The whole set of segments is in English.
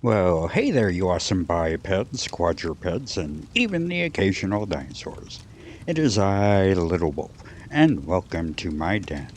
Well, hey there, you awesome bipeds, quadrupeds, and even the occasional dinosaurs. It is I, Little Wolf, and welcome to my den.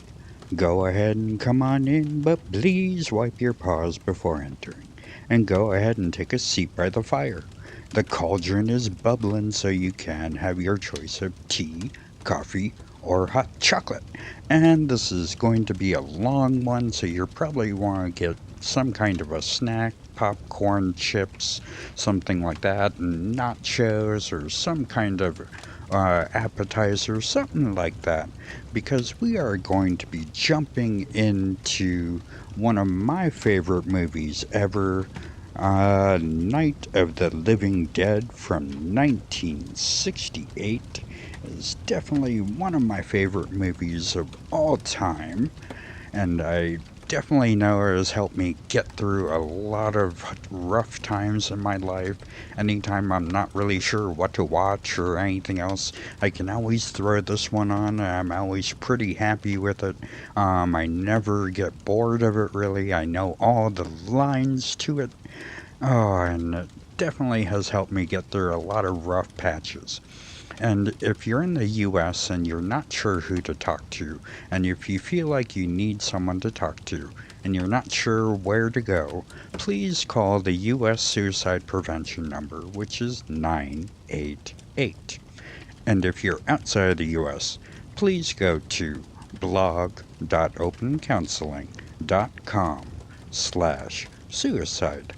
Go ahead and come on in, but please wipe your paws before entering. And go ahead and take a seat by the fire. The cauldron is bubbling so you can have your choice of tea, coffee, or hot chocolate. And this is going to be a long one, so you probably want to get some kind of a snack, popcorn, chips, something like that, and nachos, or some kind of appetizer, something like that, because we are going to be jumping into one of my favorite movies ever, Night of the Living Dead from 1968 is definitely one of my favorite movies of all time, and I definitely know it has helped me get through a lot of rough times in my life. Anytime I'm not really sure what to watch or anything else, I can always throw this one on. I'm always pretty happy with it. I never get bored of it really. I know all the lines to it. Oh, and it definitely has helped me get through a lot of rough patches. And if you're in the US and you're not sure who to talk to, and if you feel like you need someone to talk to, and you're not sure where to go, please call the US Suicide Prevention number, which is 988. And if you're outside of the US, please go to blog.opencounseling.com/suicide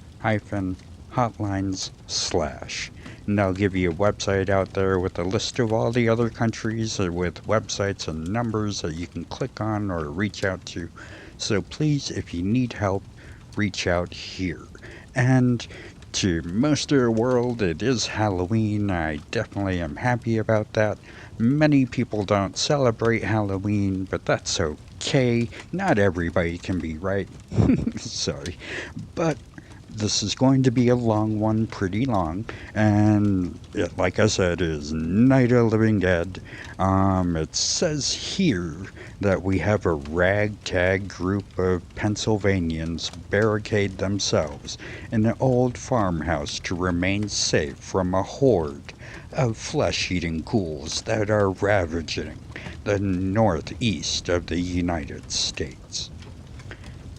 hotlines slash. And they'll give you a website out there with a list of all the other countries with websites and numbers that you can click on or reach out to. So please, if you need help, reach out here. And to most of the world, it is Halloween. I definitely am happy about that. Many people don't celebrate Halloween, but that's okay. Not everybody can be right. Sorry. But this is going to be a long one, pretty long, and like I said, is Night of the Living Dead. It says here that we have a ragtag group of Pennsylvanians barricade themselves in an old farmhouse to remain safe from a horde of flesh-eating ghouls that are ravaging the northeast of the United States.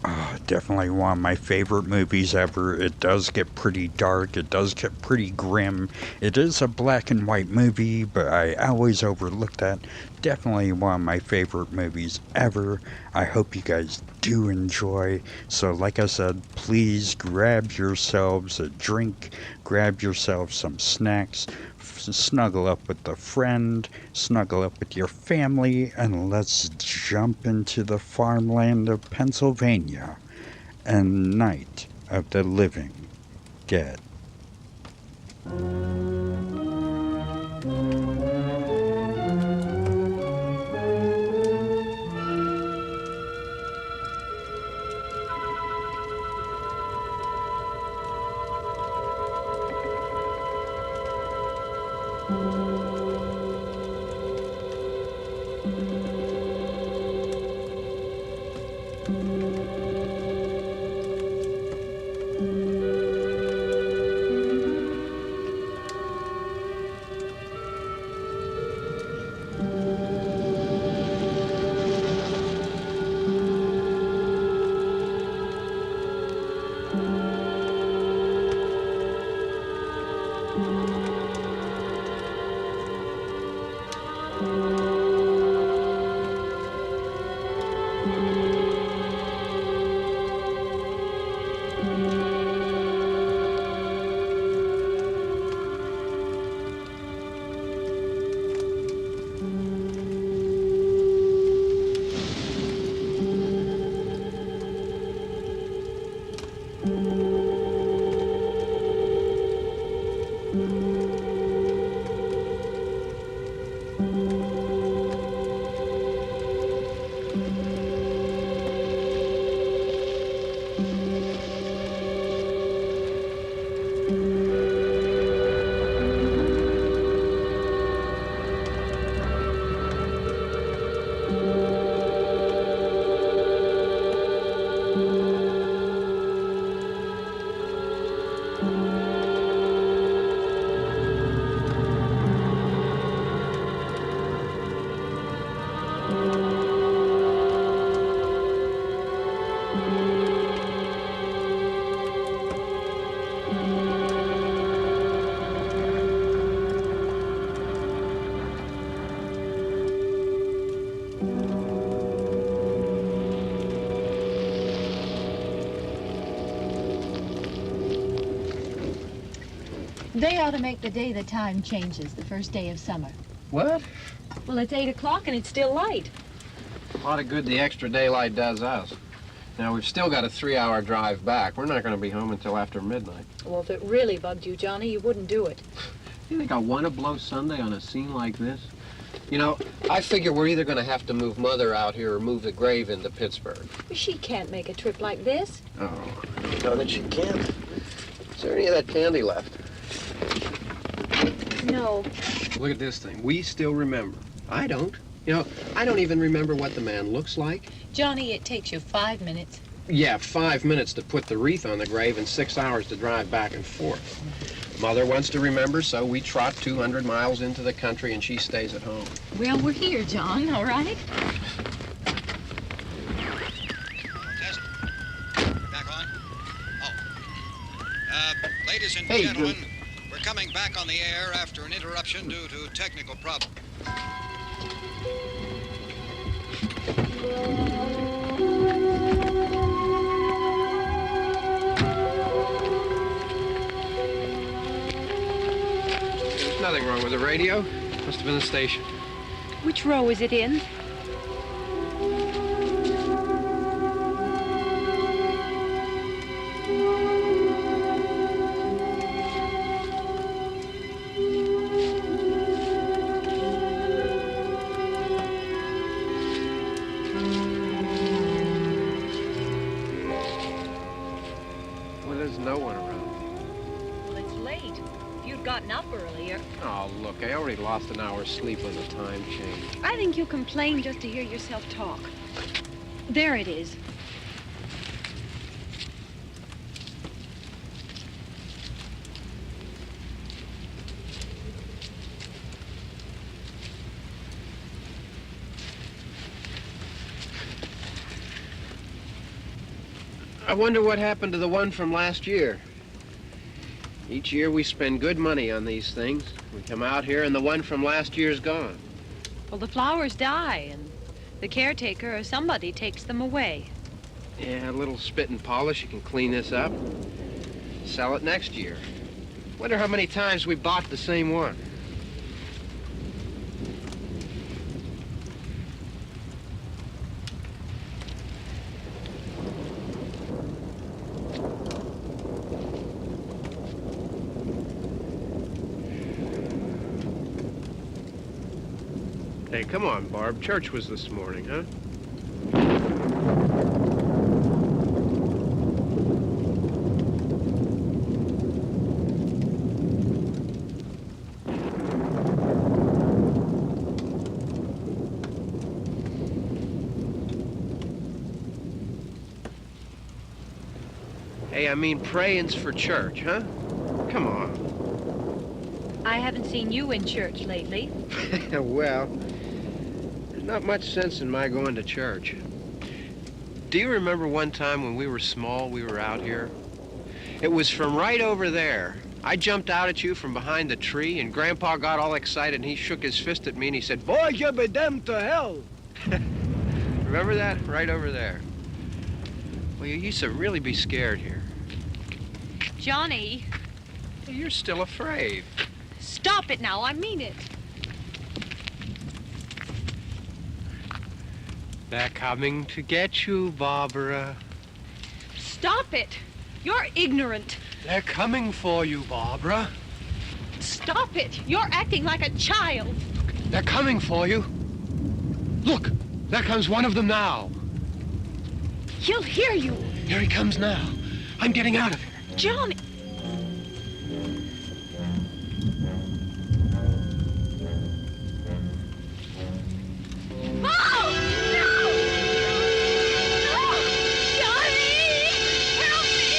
Oh, definitely one of my favorite movies ever. It does get pretty dark. It does get pretty grim. It is a black and white movie, but I always overlook that. Definitely one of my favorite movies ever. I hope you guys do enjoy. So, like I said, please grab yourselves a drink, grab yourselves some snacks, snuggle up with a friend, snuggle up with your family, and let's jump into the farmland of Pennsylvania and Night of the Living Dead. They ought to make the day the time changes, the first day of summer. What? Well, it's 8 o'clock and it's still light. A lot of good the extra daylight does us. Now, we've still got a 3-hour drive back. We're not going to be home until after midnight. Well, if it really bugged you, Johnny, you wouldn't do it. You think I want to blow Sunday on a scene like this? You know, I figure we're either going to have to move Mother out here or move the grave into Pittsburgh. She can't make a trip like this. Oh, I know that she can't. Is there any of that candy left? No. Look at this thing. We still remember. I don't. You know, I don't even remember what the man looks like. Johnny, it takes you 5 minutes. Yeah, 5 minutes to put the wreath on the grave and 6 hours to drive back and forth. Mother wants to remember, so we trot 200 miles into the country and she stays at home. Well, we're here, John, all right? Test. Back on. Ladies and Hey, gentlemen, we're coming back on the air after an interruption due to technical problems. There's nothing wrong with the radio. Must have been the station. Which row is it in? Well, there's no one around. Well, it's late. If you'd gotten up earlier. Oh, look, I already lost an hour's sleep on the time change. I think you complain just to hear yourself talk. There it is. I wonder what happened to the one from last year. Each year we spend good money on these things. We come out here and the one from last year's gone. Well, the flowers die, and the caretaker or somebody takes them away. Yeah, a little spit and polish, you can clean this up. Sell it next year. Wonder how many times we bought the same one. Hey, come on, Barb. Church was this morning, huh? Hey, I mean praying's for church, huh? Come on. I haven't seen you in church lately. Well, there's not much sense in my going to church. Do you remember one time when we were small, we were out here? It was from right over there. I jumped out at you from behind the tree, and Grandpa got all excited, and he shook his fist at me, and he said, "Boy, you be damned to hell." Remember that? Right over there. Well, you used to really be scared here. Johnny, You're still afraid. stop it now. I mean it. They're coming to get you, Barbara. Stop it. You're ignorant. They're coming for you, Barbara. Stop it. You're acting like a child. They're coming for you. Look, there comes one of them now. He'll hear you. Here he comes now. I'm getting out of here. Johnny. Oh! No! No! Johnny! Help me!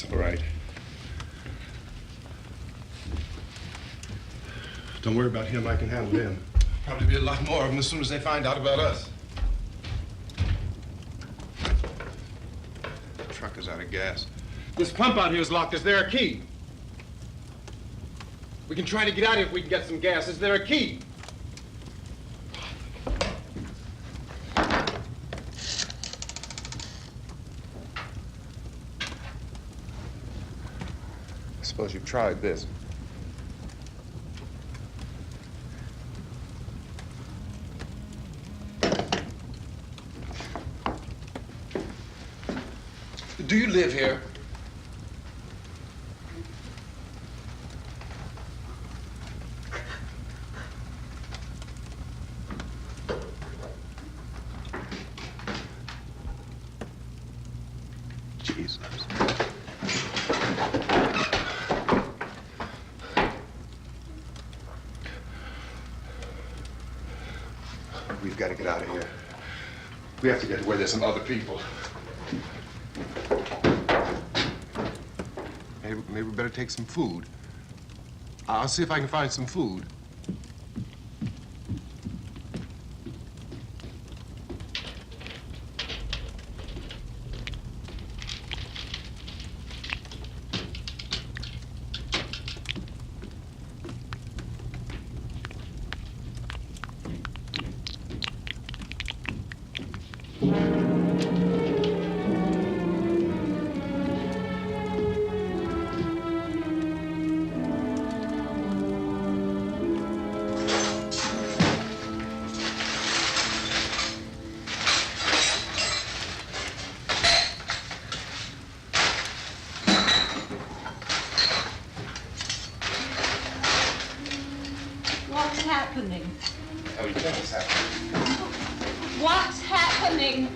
It's all right. Don't worry about him. I can handle him. Probably be a lot more of them as soon as they find out about us. The truck is out of gas. This pump out here is locked. Is there a key? We can try to get out of here if we can get some gas. Is there a key? I suppose you've tried this. Do you live here? Jesus. We've got to get out of here. We have to get to where there's some other people. Maybe we better take some food. I'll see if I can find some food. What's happening? Oh, you think it's happening? What's happening?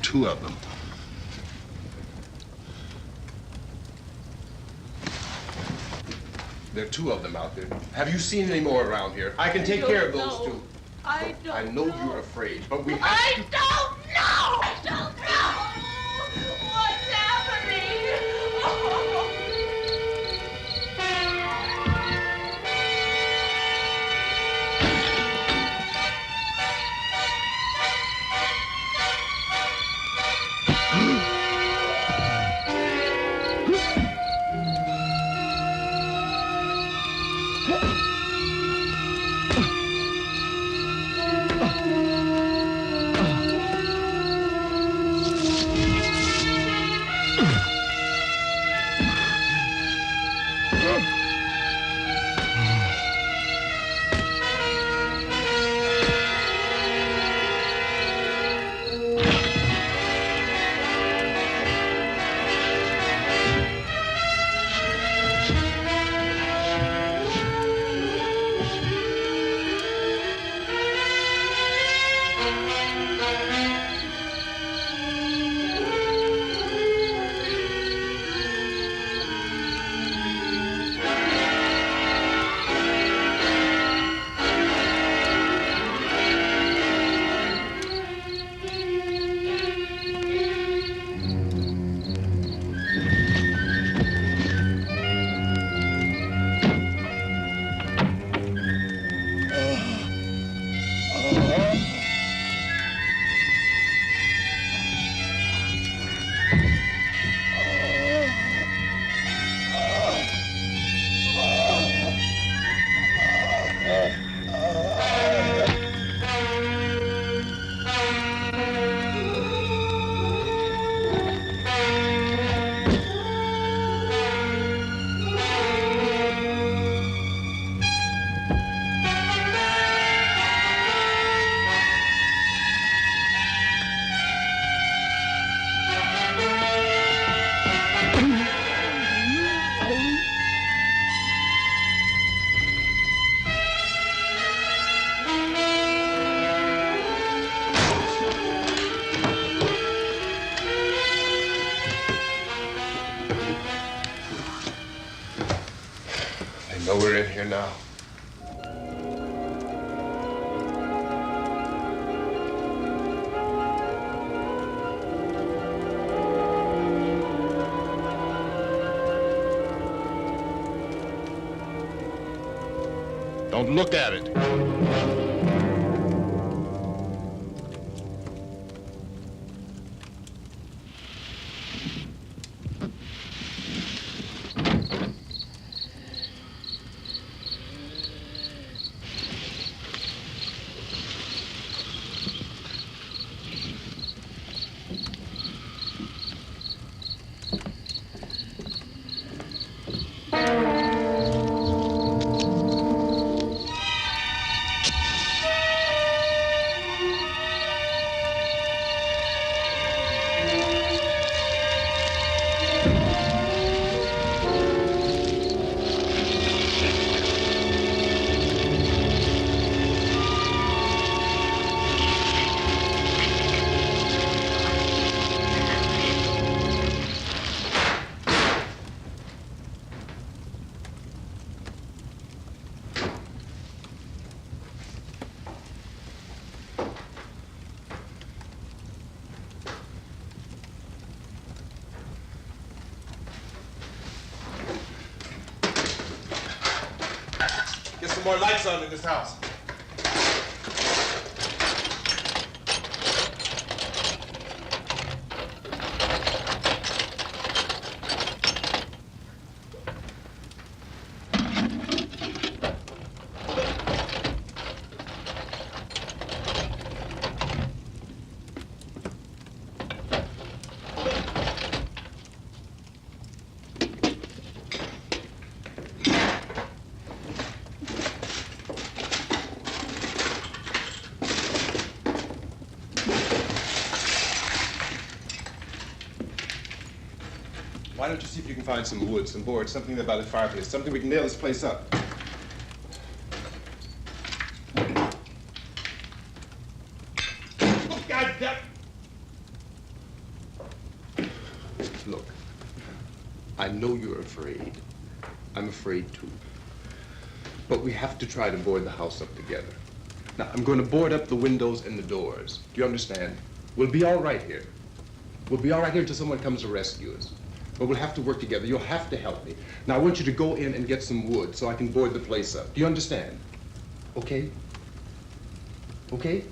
Two of them. There are two of them out there. Have you seen any more around here? I can take care of those two. I don't I know you're afraid, but we have I to... don't know! I don't know! What's happening? know we're in here now. Don't look at it. Get some more lights on in this house. Why don't you see if you can find some wood, some boards, something about the fireplace, something we can nail this place up. Oh, God damn. Look, I know you're afraid. I'm afraid too. But we have to try to board the house up together. Now, I'm going to board up the windows and the doors. Do you understand? We'll be all right here. We'll be all right here until someone comes to rescue us. But we'll have to work together. You'll have to help me. Now, I want you to go in and get some wood so I can board the place up. Do you understand? Okay? Okay?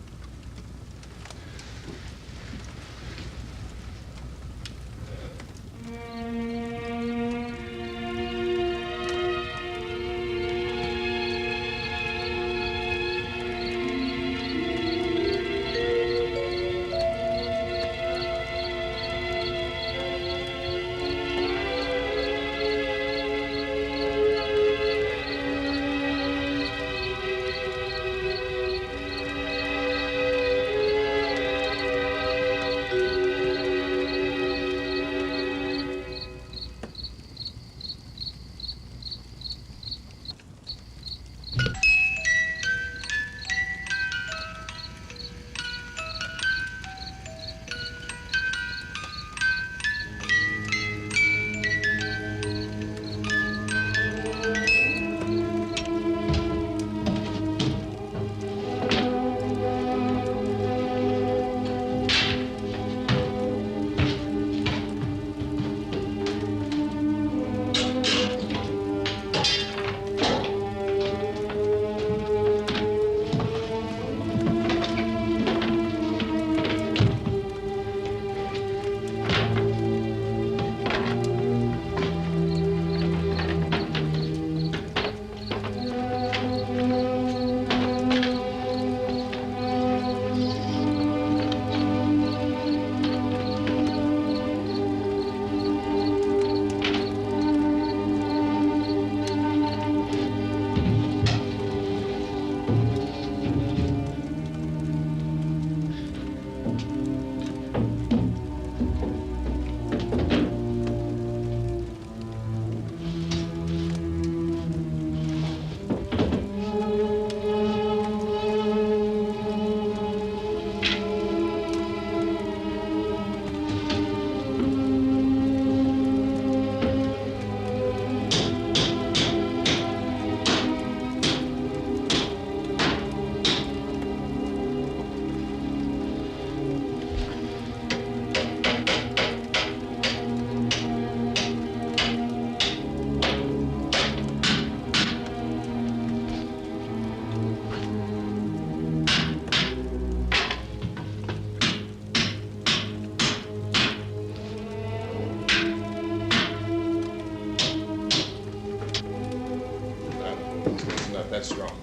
It's not that strong.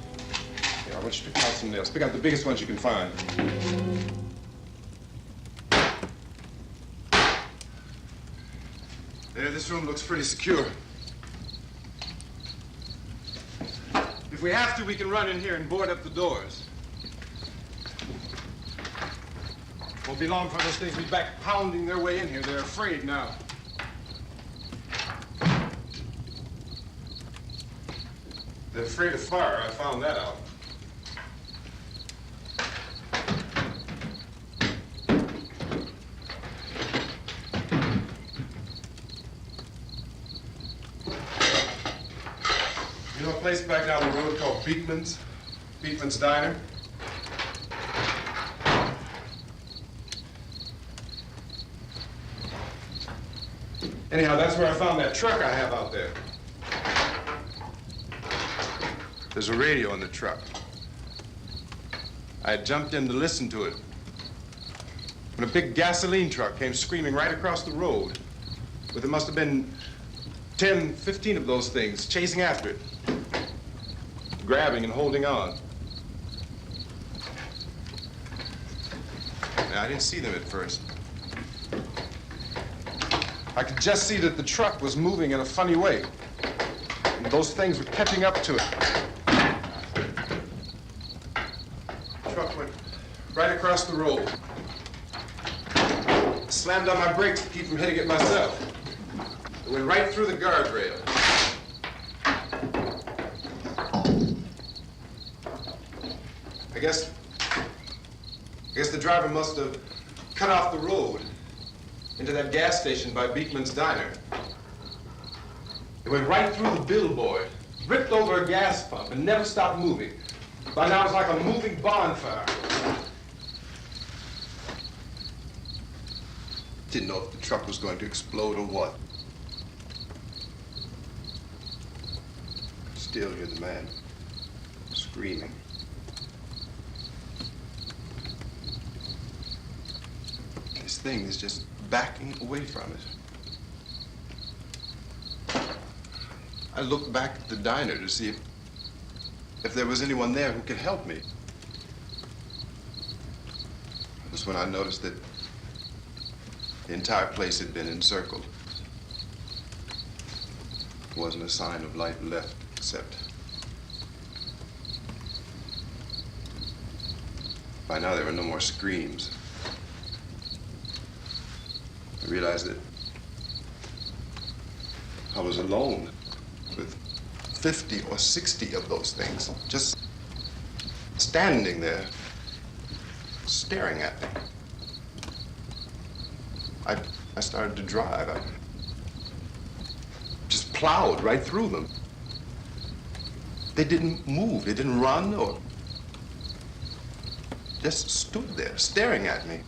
Here, I want you to pick out some nails. Pick out the biggest ones you can find. There, this room looks pretty secure. If we have to, we can run in here and board up the doors. Won't be long for those things to be back pounding their way in here. They're afraid now. They're afraid of fire. I found that out. You know a place back down the road called Beekman's? Beekman's Diner? Anyhow, that's where I found that truck I have out there. There's a radio in the truck. I had jumped in to listen to it when a big gasoline truck came screaming right across the road. But there must have been 10, 15 of those things chasing after it, grabbing and holding on. Now, I didn't see them at first. I could just see that the truck was moving in a funny way, and those things were catching up to it. The truck went right across the road. I slammed on my brakes to keep from hitting it myself. It went right through the guardrail. I guess the driver must have cut off the road into that gas station by Beekman's Diner. It went right through the billboard, ripped over a gas pump, and never stopped moving. By now, it's like a moving bonfire. Didn't know if the truck was going to explode or what. Still hear the man screaming. This thing is just backing away from it. I looked back at the diner to see if there was anyone there who could help me. That was when I noticed that the entire place had been encircled. There wasn't a sign of life left except by now there were no more screams. I realized that I was alone with 50 or 60 of those things, just standing there, staring at me. I started to drive. I just plowed right through them. They didn't move, they didn't run or just stood there staring at me.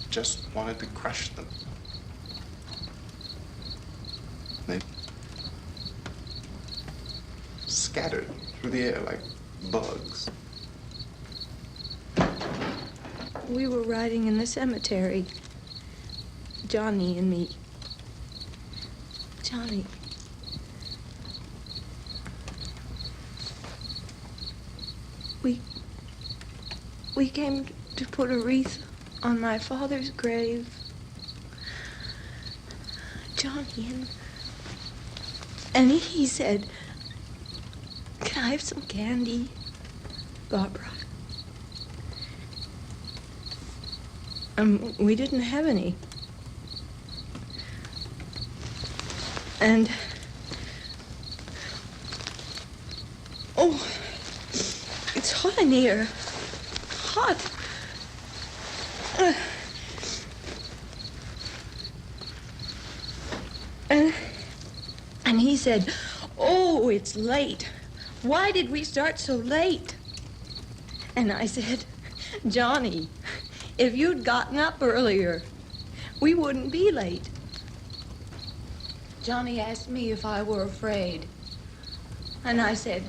Just wanted to crush them. They scattered through the air like bugs. We were riding in the cemetery, Johnny and me. Johnny. We came to put a wreath on my father's grave. Johnny, and he said, "Can I have some candy, Barbara?" We didn't have any. And oh, it's hot in here. Hot. And he said, "Oh, it's late. Why did we start so late?" And I said, "Johnny, if you'd gotten up earlier, we wouldn't be late." Johnny asked me if I were afraid. And I said,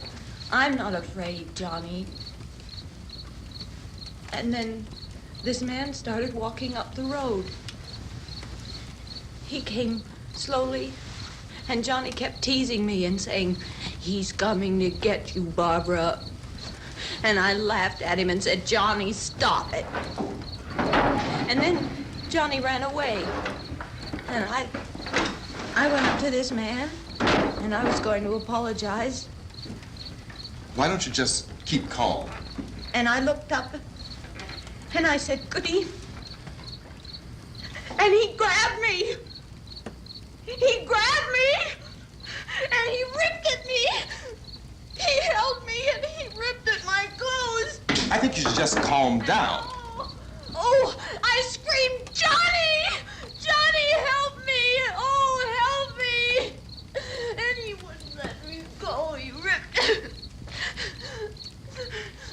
"I'm not afraid, Johnny." And then this man started walking up the road. He came slowly And Johnny kept teasing me and saying, "He's coming to get you, Barbara." And I laughed at him and said, "Johnny, stop it." And then Johnny ran away. And I went up to this man, and I was going to apologize. Why don't you just keep calm? And I looked up, and I said, "Good evening." And he grabbed me. He grabbed me, and he ripped at me. He held me, and he ripped at my clothes. I think you should just calm down. Oh, I screamed, "Johnny! Johnny, help me! Oh, help me!" And he wouldn't let me go. He ripped.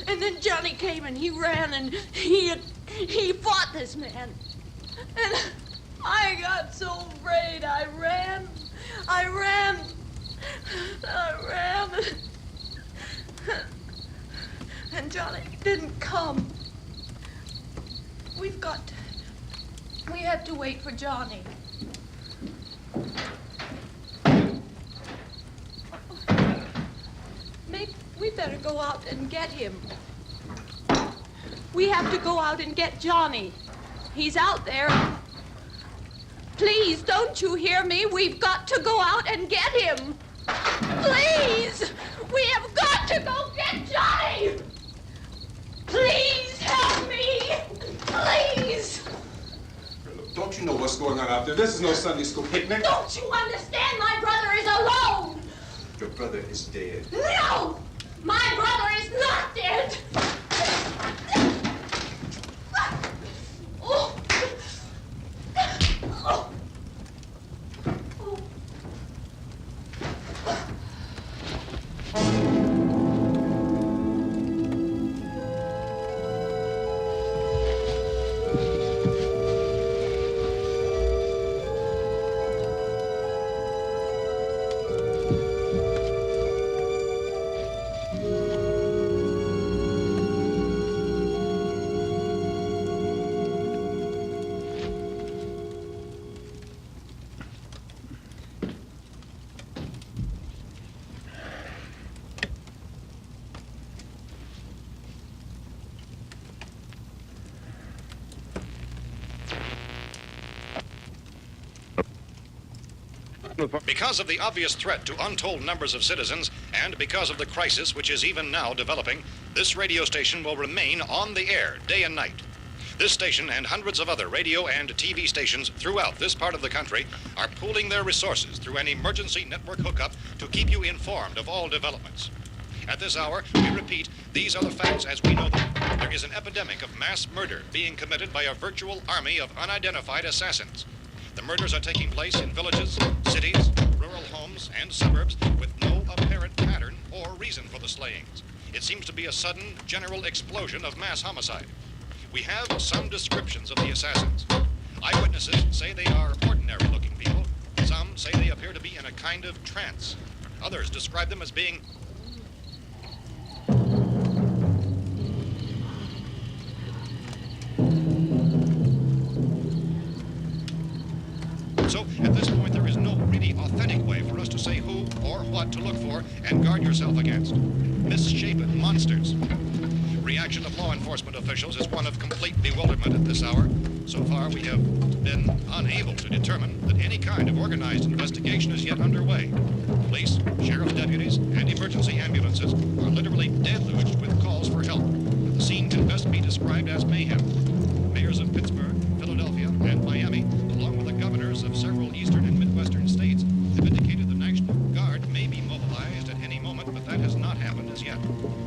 And then Johnny came and he ran and he fought this man. And I got so afraid. I ran. And Johnny didn't come. We have to wait for Johnny. Maybe we better go out and get him. We have to go out and get Johnny. He's out there. Please, don't you hear me? We've got to go out and get him. Please! We have got to go get Johnny! Please help me! Please! Don't you know what's going on out there? This is no Sunday school picnic. Don't you understand? My brother is alone! Your brother is dead. No! My brother is not dead! Oh. Oh. Because of the obvious threat to untold numbers of citizens, and because of the crisis which is even now developing, this radio station will remain on the air day and night. This station and hundreds of other radio and TV stations throughout this part of the country are pooling their resources through an emergency network hookup to keep you informed of all developments. At this hour, we repeat, these are the facts as we know them. There is an epidemic of mass murder being committed by a virtual army of unidentified assassins. The murders are taking place in villages, cities, rural homes, and suburbs with no apparent pattern or reason for the slayings. It seems to be a sudden, general explosion of mass homicide. We have some descriptions of the assassins. Eyewitnesses say they are ordinary-looking people. Some say they appear to be in a kind of trance. Others describe them as being So, at this point, there is no really authentic way for us to say who or what to look for and guard yourself against. Misshapen monsters. Reaction of law enforcement officials is one of complete bewilderment at this hour. So far, we have been unable to determine that any kind of organized investigation is yet underway. Police, sheriff's deputies, and emergency ambulances are literally deluged with calls for help. The scene can best be described as mayhem. Mayors of Pittsburgh, Philadelphia, and Miami, along with the governors of several eastern and midwestern states, have indicated the National Guard may be mobilized at any moment, but that has not happened as yet.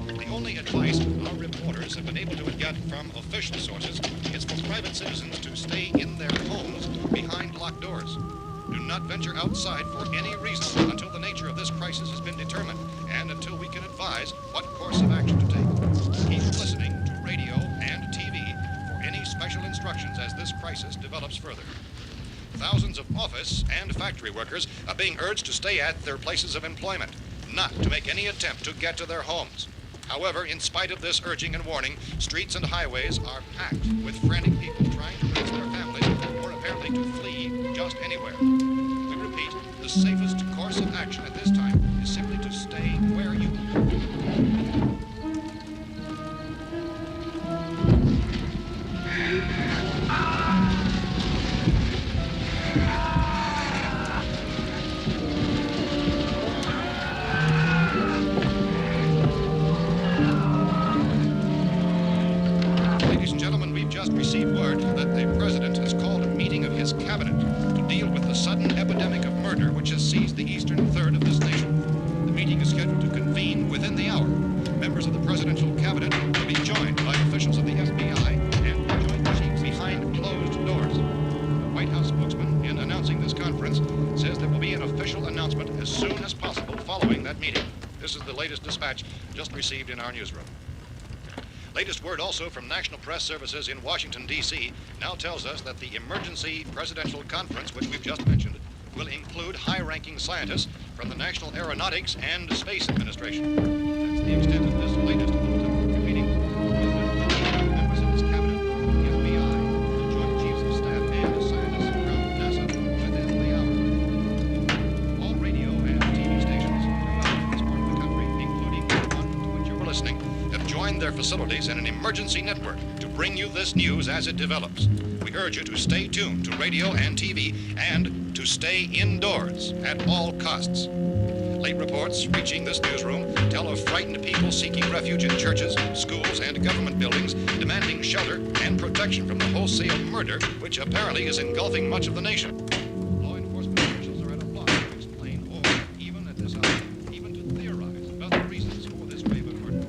The only advice our reporters have been able to get from official sources is for private citizens to stay in their homes behind locked doors. Do not venture outside for any reason until the nature of this crisis has been determined and until we can advise what course of action to take. Keep listening to radio and TV for any special instructions as this crisis develops further. Thousands of office and factory workers are being urged to stay at their places of employment, not to make any attempt to get to their homes. However, in spite of this urging and warning, streets and highways are packed with frantic people trying to reach their families or apparently to flee just anywhere. We repeat, the the safest course of action at this time is simply to stay where you are. Ladies and gentlemen, we've just received word that the President has called a meeting of his cabinet to deal with the sudden epidemic of murder which has seized the eastern third of this nation. The meeting is scheduled to convene within the hour. Members of the presidential cabinet will be joined by officials of the FBI and joint chiefs behind closed doors. The White House spokesman, in announcing this conference, says there will be an official announcement as soon as possible following that meeting. This is the latest dispatch just received in our newsroom. Latest word also from National Press Services in Washington, D.C. now tells us that the emergency presidential conference, which we've just mentioned, will include high-ranking scientists from the National Aeronautics and Space Administration. That's the extent of this latest bulletin. Meeting members of his cabinet, the FBI, the Joint Chiefs of Staff, and scientists from NASA within the hour. All radio and TV stations throughout this part of the country, including the one to which you're listening, have joined their facilities in an emergency network to bring you this news as it develops. We urge you to stay tuned to radio and TV and to stay indoors at all costs. Late reports reaching this newsroom tell of frightened people seeking refuge in churches, schools, and government buildings, demanding shelter and protection from the wholesale murder which apparently is engulfing much of the nation. Law enforcement officials are at a loss to explain or, even at this hour, even to theorize about the reasons for this wave of murder.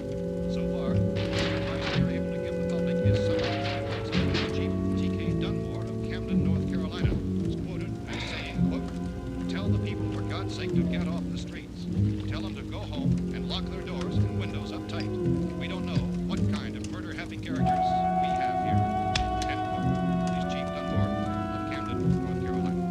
So far, the advice they're able to give the public is something. Chief T.K. Dunmore of Camden, North Carolina, is quoted as saying, quote, "Tell the people for God's sake to get off the streets. Tell them to go home and lock their doors and windows up tight. We don't know what kind of murder-happy characters we have here." End quote. This Chief Dunmore of Camden, North Carolina.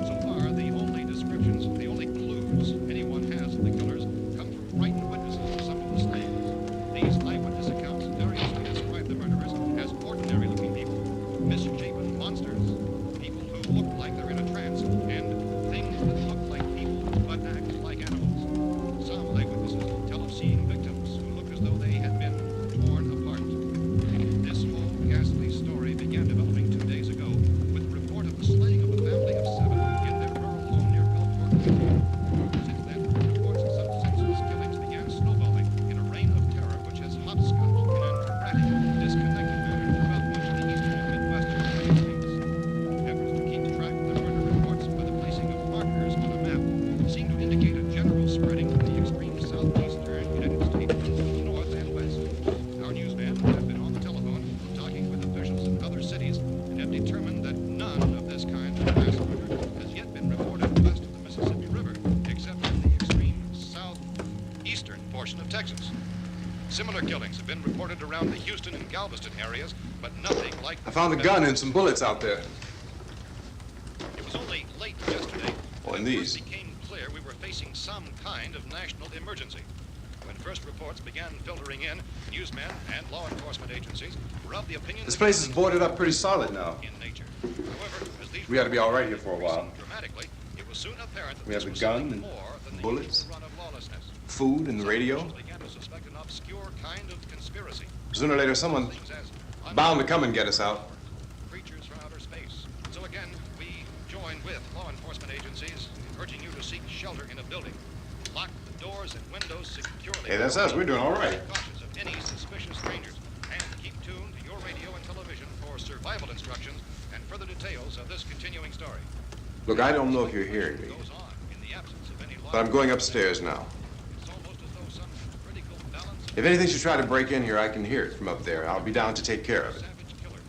So far, the only descriptions, the only clues anyone has of the killers come from frightened witnesses of some of the slayings. These eyewitness accounts variously describe the murderers as ordinary-looking people, misshapen monsters, people who look like they're in a trance, and things that look like people but act like animals. Some eyewitnesses tell of seeing victims who look as though they had been torn apart. This whole ghastly story began developing 2 days ago with a report of the slaying of a family of 7 in their rural home near Gulfport. Since then, reports of some senseless killings began snowballing in a reign of terror which has hopscotched in an erratic, disconnected manner throughout much of the eastern and midwestern United States. Efforts to keep track of the murder reports by the placing of markers on a map seem to indicate a general spreading of the extreme southeastern United States to the north and west. Our newsmen have been on the telephone talking with officials in other cities and have determined that none of this kind of mass murder has yet been reported west of the Mississippi River, except in the extreme southeastern portion of Texas. Similar killings have been reported around the Houston and Galveston areas, but nothing like I found a gun and some bullets out there. It was only late yesterday Oh, and that it these. first became clear we were facing some kind of national emergency. When first reports began filtering in, newsmen and law enforcement agencies were of the opinion This that place is nothing boarded up pretty solid now. in nature. However, as these We ought to be all right here for a reports while. increased dramatically, it was soon apparent that We have this the was gun something and more than the bullets. usual run of lawlessness. Food and the Some radio. officials began to suspect an obscure kind of conspiracy. Sooner or later, someone Things as bound to come and get us out. creatures from outer space. So again, we join with law enforcement agencies urging you to seek shelter in a building. Lock the doors and windows securely. Hey, that's us. We're doing all right. Cautious of any suspicious strangers. And keep tuned to your radio and television for survival instructions and further details of this continuing story. Look, I don't know if you're hearing me, Goes on in the absence of any law. but I'm going upstairs now. It's almost as though some critical balance If anything should try to break in here, I can hear it from up there. I'll be down to take care of it. savage killers.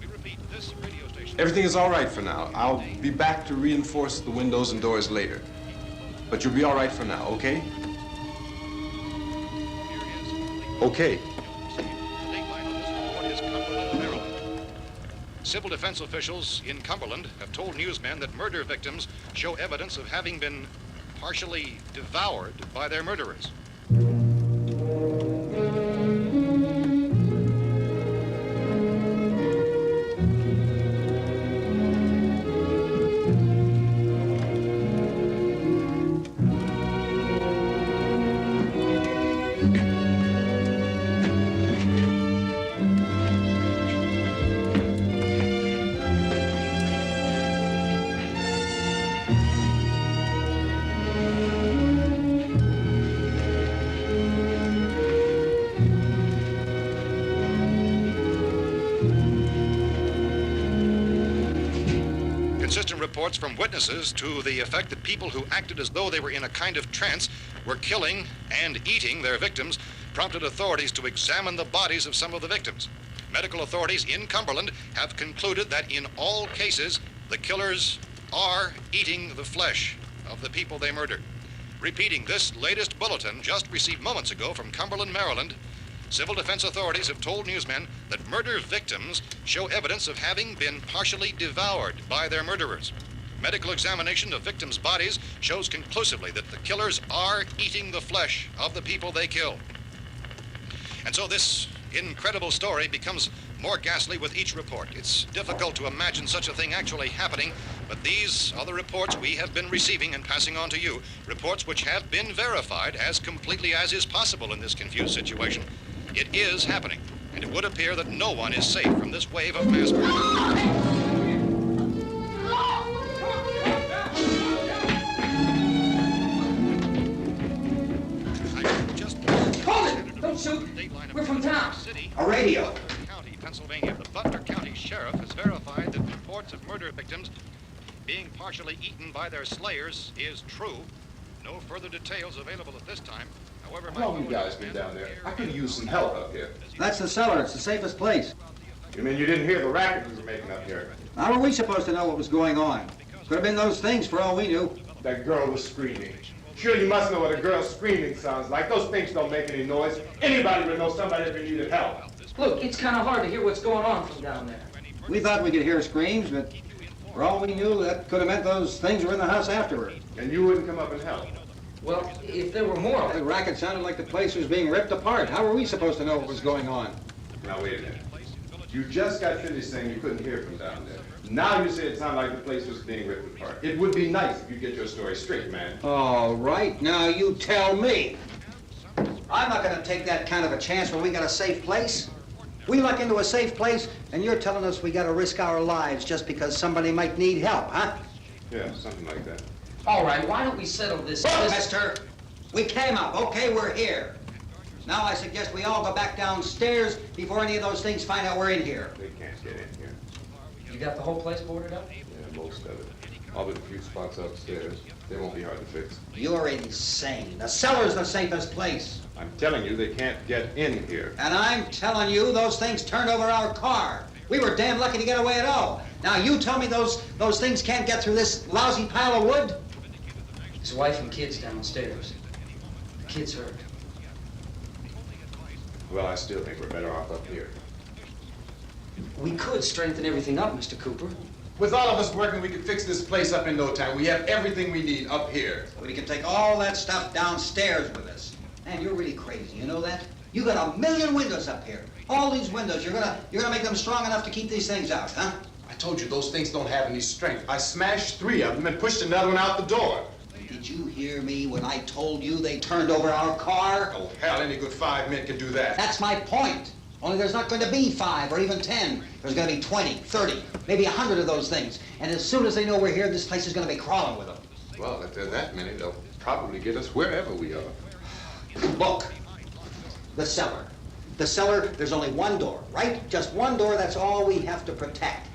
We repeat, this radio station. Everything is all right for now. I'll be back to reinforce the windows and doors later. But you'll be all right for now, okay? Okay. Civil defense officials in Cumberland have told newsmen that murder victims show evidence of having been partially devoured by their murderers. inconsistent reports from witnesses to the effect that people who acted as though they were in a kind of trance were killing and eating their victims prompted authorities to examine the bodies of some of the victims. Medical authorities in Cumberland have concluded that in all cases, the killers are eating the flesh of the people they murdered. Repeating this latest bulletin just received moments ago from Cumberland, Maryland, civil defense authorities have told newsmen that murder victims show evidence of having been partially devoured by their murderers. Medical examination of victims' bodies shows conclusively that the killers are eating the flesh of the people they kill. And so this incredible story becomes more ghastly with each report. It's difficult to imagine such a thing actually happening, but these are the reports we have been receiving and passing on to you, reports which have been verified as completely as is possible in this confused situation. It is happening, and it would appear that no one is safe from this wave of mass murder. Don't shoot! We're from town. A radio. County, Pennsylvania. The Butler County Sheriff has verified that reports of murder victims being partially eaten by their slayers is true. No further details available at this time. However, How long you guys been down there? I could use some help up here. That's the cellar. It's the safest place. You mean you didn't hear the racket we were making up here? How were we supposed to know what was going on? Could have been those things for all we knew. That girl was screaming. Sure, you must know what a girl screaming sounds like. Those things don't make any noise. Anybody would know somebody if they needed help. Look, it's kind of hard to hear what's going on from down there. We thought we could hear screams, but for all we knew, that could have meant those things were in the house afterward. And you wouldn't come up and help? Well, if there were more... The racket sounded like the place was being ripped apart. How were we supposed to know what was going on? Now, wait a minute. You just got finished saying you couldn't hear from down there. Now you say it sounded like the place was being ripped apart. It would be nice if you get your story straight, man. All right, now you tell me. I'm not going to take that kind of a chance when we got a safe place. We luck into a safe place, and you're telling us we got to risk our lives just because somebody might need help, huh? Yeah, something like that. All right, why don't we settle this... Look, mister, we came up. Okay, we're here. Now I suggest we all go back downstairs before any of those things find out we're in here. They can't get in here. You got the whole place boarded up? Yeah, most of it. All but a few spots upstairs. They won't be hard to fix. You're insane. The cellar's the safest place. I'm telling you, they can't get in here. And I'm telling you, those things turned over our car. We were damn lucky to get away at all. Now you tell me those things can't get through this lousy pile of wood? His wife and kids downstairs. The kid's hurt. Well, I still think we're better off up here. We could strengthen everything up, Mr. Cooper. With all of us working, we could fix this place up in no time. We have everything we need up here. We can take all that stuff downstairs with us. Man, you're really crazy, you know that? You got 1 million windows up here. All these windows, you're gonna make them strong enough to keep these things out, huh? I told you those things don't have any strength. I smashed 3 of them and pushed another one out the door. Did you hear me when I told you they turned over our car? Oh, hell, any good 5 men can do that. That's my point. Only there's not going to be 5 or even 10. There's going to be 20, 30, maybe 100 of those things. And as soon as they know we're here, this place is going to be crawling with them. Well, if there are that many, they'll probably get us wherever we are. Look, the cellar. The cellar, there's only one door, right? Just one door, that's all we have to protect.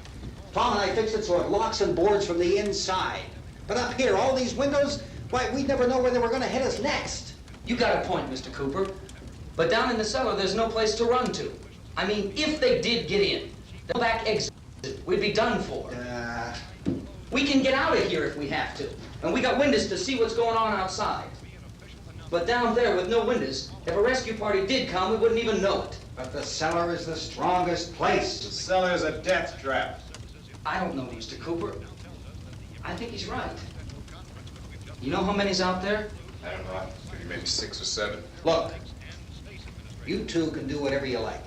Tom and I fixed it so it locks and boards from the inside. But up here, all these windows, why, we'd never know where they were going to hit us next. You got a point, Mr. Cooper. But down in the cellar, there's no place to run to. I mean, if they did get in, the back exit, we'd be done for. We can get out of here if we have to. And we got windows to see what's going on outside. But down there with no windows, if a rescue party did come, we wouldn't even know it. But the cellar is the strongest place. The cellar is a death trap. I don't know, Mr. Cooper. I think he's right. You know how many's out there? I don't know. Maybe 6 or 7. Look, you two can do whatever you like.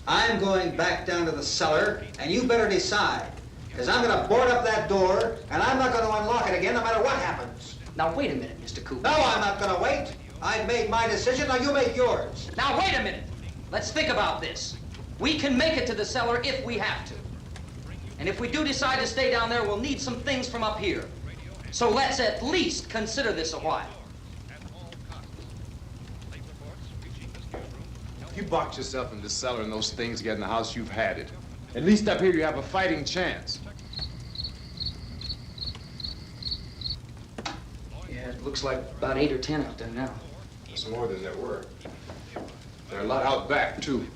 I'm going back down to the cellar, and you better decide. Because I'm going to board up that door, and I'm not going to unlock it again no matter what happens. Now, wait a minute, Mr. Cooper. No, I'm not going to wait. I've made my decision, now you make yours. Now, wait a minute. Let's think about this. We can make it to the cellar if we have to. And if we do decide to stay down there, we'll need some things from up here. So let's at least consider this a while. If you box yourself in the cellar and those things get in the house, you've had it. At least up here you have a fighting chance. it looks like about 8 or 10 out there now. It's more than there were. There are a lot out back, too.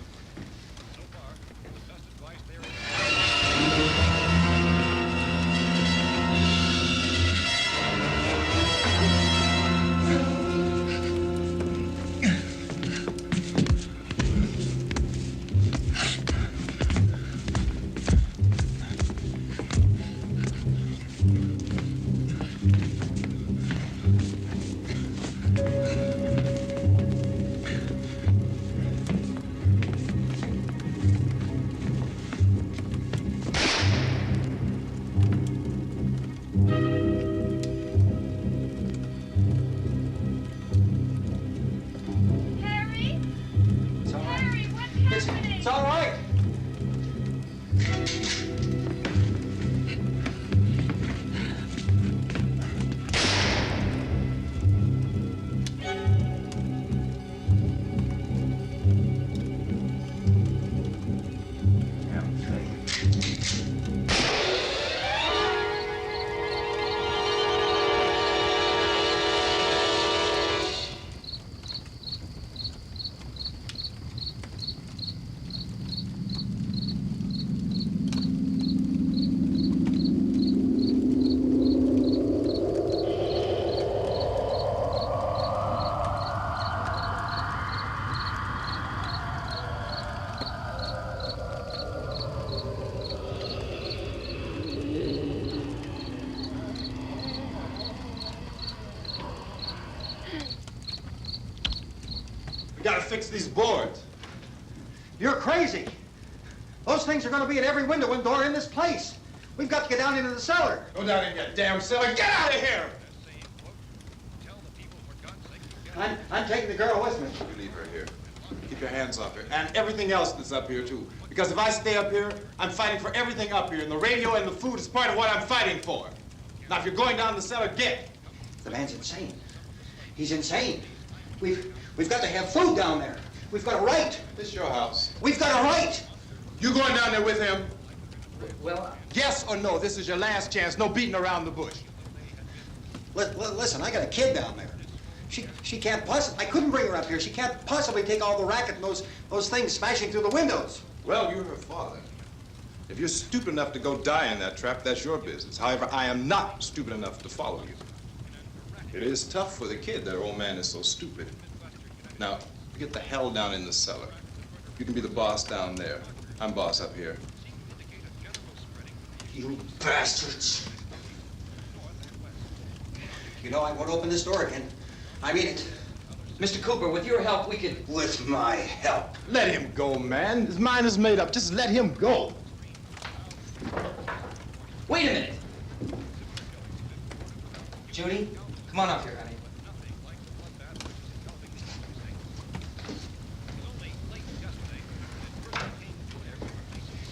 It's all right. We gotta fix these boards. You're crazy. Those things are going to be at every window and door in this place. We've got to get down into the cellar. Go down in your damn cellar. Get out of here! I'm taking the girl with me. You leave her here. Keep your hands off her. And everything else that's up here, too. Because if I stay up here, I'm fighting for everything up here. And the radio and the food is part of what I'm fighting for. Now, if you're going down the cellar, get. The man's insane. He's insane. We've got to have food down there. We've got a right. This is your house. We've got a right. You going down there with him? Well, Yes or no? This is your last chance. No beating around the bush. Listen, I got a kid down there. She can't possibly, I couldn't bring her up here. She can't possibly take all the racket and those things smashing through the windows. Well, you're her father. If you're stupid enough to go die in that trap, that's your business. However, I am not stupid enough to follow you. It is tough for the kid that old man is so stupid. Now, get the hell down in the cellar. You can be the boss down there. I'm boss up here. You bastards. You know, I won't open this door again. I mean it. Mr. Cooper, with your help, we could... With my help. Let him go, man. His mind is made up. Just let him go. Wait a minute. Judy, come on up here, honey.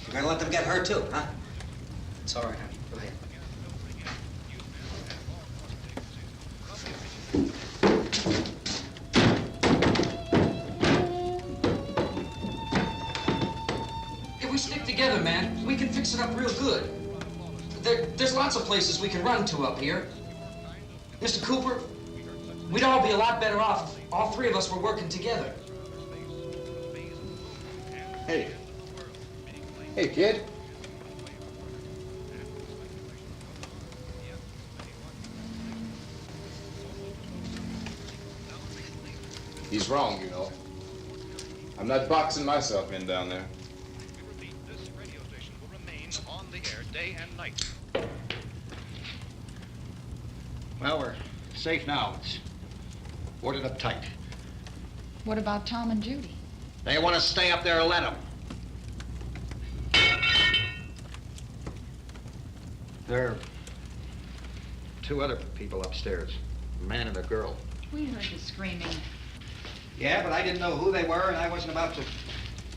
You're gonna let them get hurt too, huh? It's all right, honey. Go ahead. If we stick together, man, we can fix it up real good. There's lots of places we can run to up here. Mr. Cooper, we'd all be a lot better off if all three of us were working together. Hey. Hey, kid. He's wrong, you know. I'm not boxing myself in down there. We repeat, this radio station will remain on the air day and night. Well, we're safe now. It's boarded up tight. What about Tom and Judy? They want to stay up there, let them. There are two other people upstairs, a man and a girl. We heard the screaming. Yeah, but I didn't know who they were, and I wasn't about to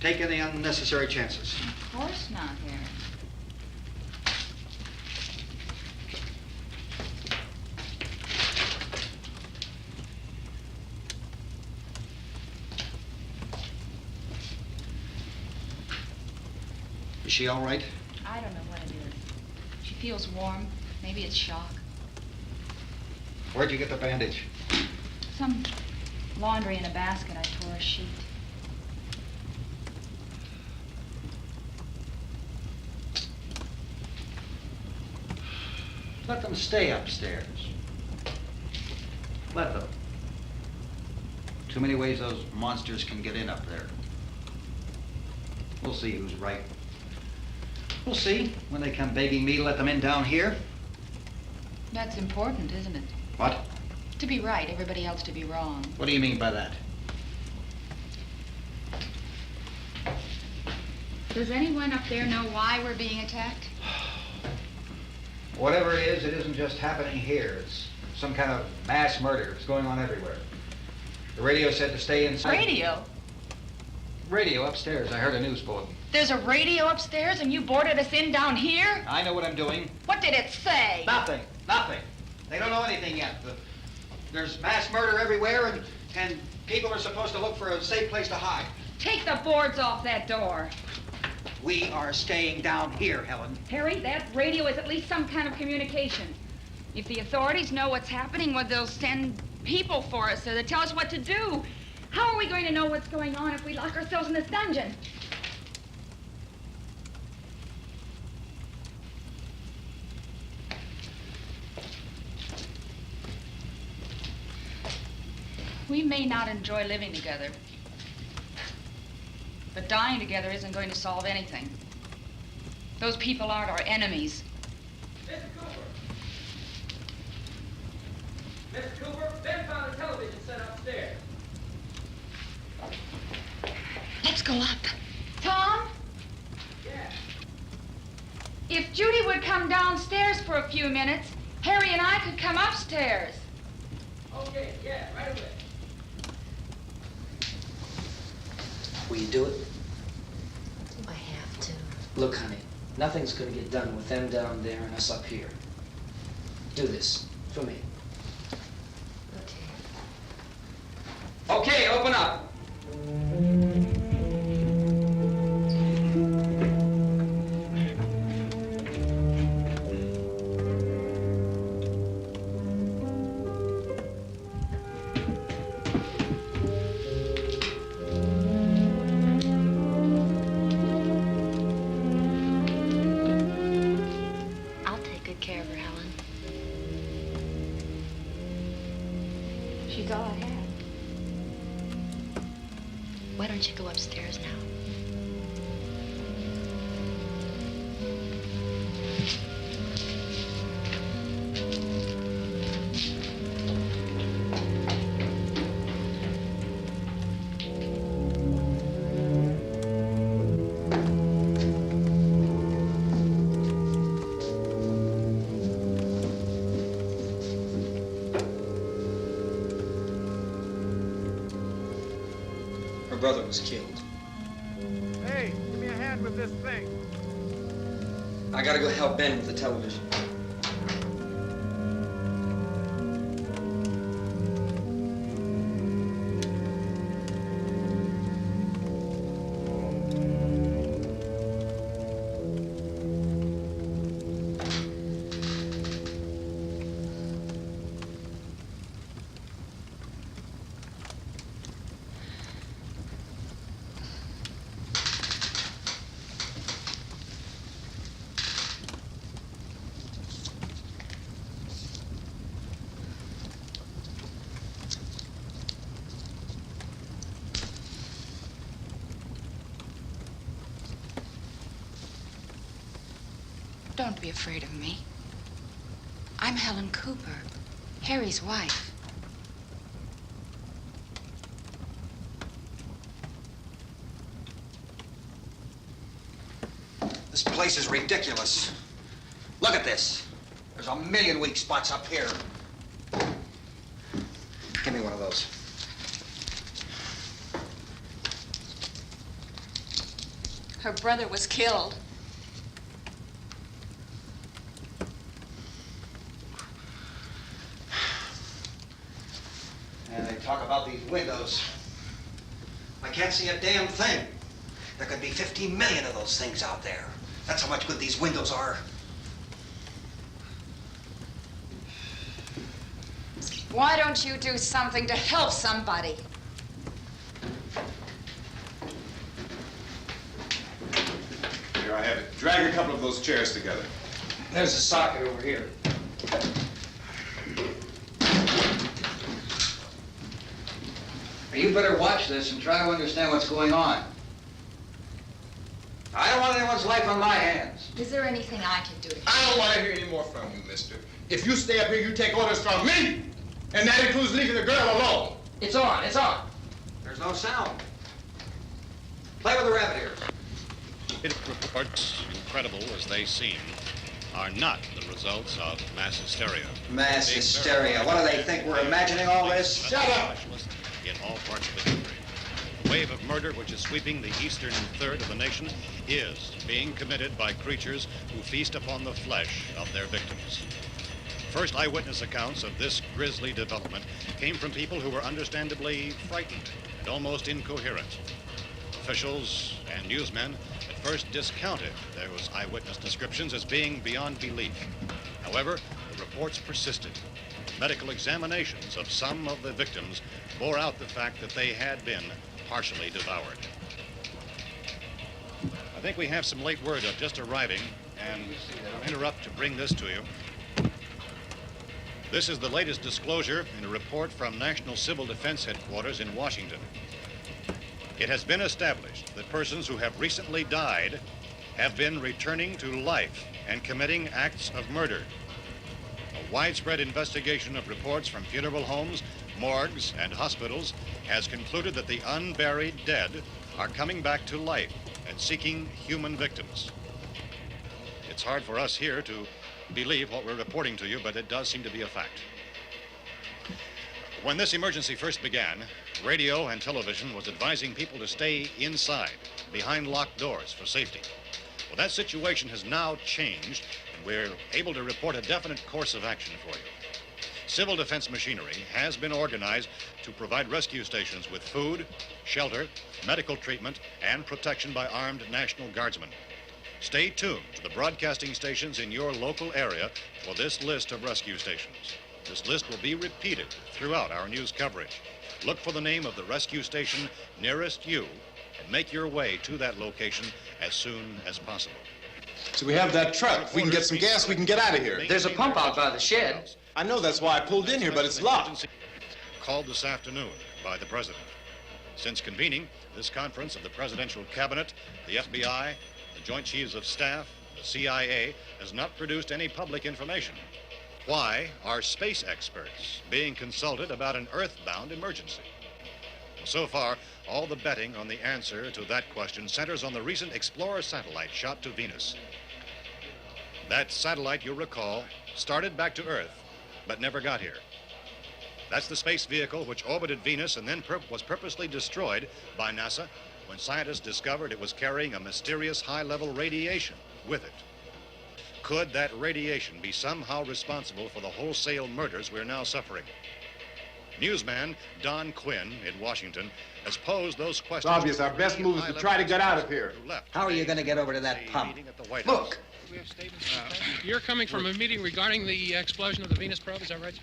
take any unnecessary chances. Of course not, Harry. Is she all right? I don't know what it is. She feels warm. Maybe it's shock. Where'd you get the bandage? Some laundry in a basket. I tore a sheet. Let them stay upstairs. Let them. Too many ways those monsters can get in up there. We'll see who's right. We'll see when they come begging me to let them in down here. That's important, isn't it? What? To be right, everybody else to be wrong. What do you mean by that? Does anyone up there know why we're being attacked? Whatever it isn't just happening here. It's some kind of mass murder. It's going on everywhere. The radio said to stay inside. Radio? Radio upstairs. I heard a news bulletin. There's a radio upstairs and you boarded us in down here? I know what I'm doing. What did it say? Nothing. Nothing. They don't know anything yet. There's mass murder everywhere, and people are supposed to look for a safe place to hide. Take the boards off that door. We are staying down here, Helen. Harry, that radio is at least some kind of communication. If the authorities know what's happening, well, they'll send people for us, so they'll tell us what to do. How are we going to know what's going on if we lock ourselves in this dungeon? We may not enjoy living together, but dying together isn't going to solve anything. Those people aren't our enemies. Mr. Cooper! Mr. Cooper, Ben found a television set upstairs. Let's go up. Tom? Yeah. If Judy would come downstairs for a few minutes, Harry and I could come upstairs. Okay, yeah, right away. Will you do it? I have to. Look, honey, nothing's gonna get done with them down there and us up here. Do this for me. Okay. Okay, open up. I'll take good care of her, Helen. She's all I have. Why don't you go upstairs now? Her brother was killed. Hey, give me a hand with this thing. I gotta go help Ben with the television. Don't be afraid of me. I'm Helen Cooper, Harry's wife. This place is ridiculous. Look at this. There's a million weak spots up here. Give me one of those. Her brother was killed. And they talk about these windows. I can't see a damn thing. There could be 15 million of those things out there. That's how much good these windows are. Why don't you do something to help somebody? Here, I have it. Drag a couple of those chairs together. There's a socket over here. You better watch this and try to understand what's going on. I don't want anyone's life on my hands. Is there anything I can do? I don't want to hear any more from you, mister. If you stay up here, you take orders from me. And that includes leaving the girl alone. It's on, it's on. There's no sound. Play with the rabbit ears. Reports, incredible as they seem, are not the results of mass hysteria. Mass hysteria. What do they think? We're imagining all this? Shut up! In all parts of the country. The wave of murder which is sweeping the eastern third of the nation is being committed by creatures who feast upon the flesh of their victims. First eyewitness accounts of this grisly development came from people who were understandably frightened and almost incoherent. Officials and newsmen at first discounted those eyewitness descriptions as being beyond belief. However, the reports persisted. Medical examinations of some of the victims bore out the fact that they had been partially devoured. I think we have some late word of just arriving, and I'll interrupt to bring this to you. This is the latest disclosure in a report from National Civil Defense Headquarters in Washington. It has been established that persons who have recently died have been returning to life and committing acts of murder. A widespread investigation of reports from funeral homes, morgues, and hospitals has concluded that the unburied dead are coming back to life and seeking human victims. It's hard for us here to believe what we're reporting to you, but it does seem to be a fact. When this emergency first began, radio and television was advising people to stay inside, behind locked doors for safety. Well, that situation has now changed, and we're able to report a definite course of action for you. Civil defense machinery has been organized to provide rescue stations with food, shelter, medical treatment, and protection by armed National Guardsmen. Stay tuned to the broadcasting stations in your local area for this list of rescue stations. This list will be repeated throughout our news coverage. Look for the name of the rescue station nearest you and make your way to that location as soon as possible. So we have that truck. If we can get some gas, we can get out of here. There's a pump out by the shed. I know, that's why I pulled in here, but it's locked. Called this afternoon by the President. Since convening this conference of the Presidential Cabinet, the FBI, the Joint Chiefs of Staff, the CIA has not produced any public information. Why are space experts being consulted about an Earth-bound emergency? Well, so far, all the betting on the answer to that question centers on the recent Explorer satellite shot to Venus. That satellite, you'll recall, started back to Earth, but never got here. That's the space vehicle which orbited Venus and then was purposely destroyed by NASA when scientists discovered it was carrying a mysterious high-level radiation with it. Could that radiation be somehow responsible for the wholesale murders we're now suffering? Newsman Don Quinn in Washington has posed those questions. It's obvious our best move is to try to get out of here. How are you going to get over to that pump? Look! You're coming from a meeting regarding the explosion of the Venus probe, is that right?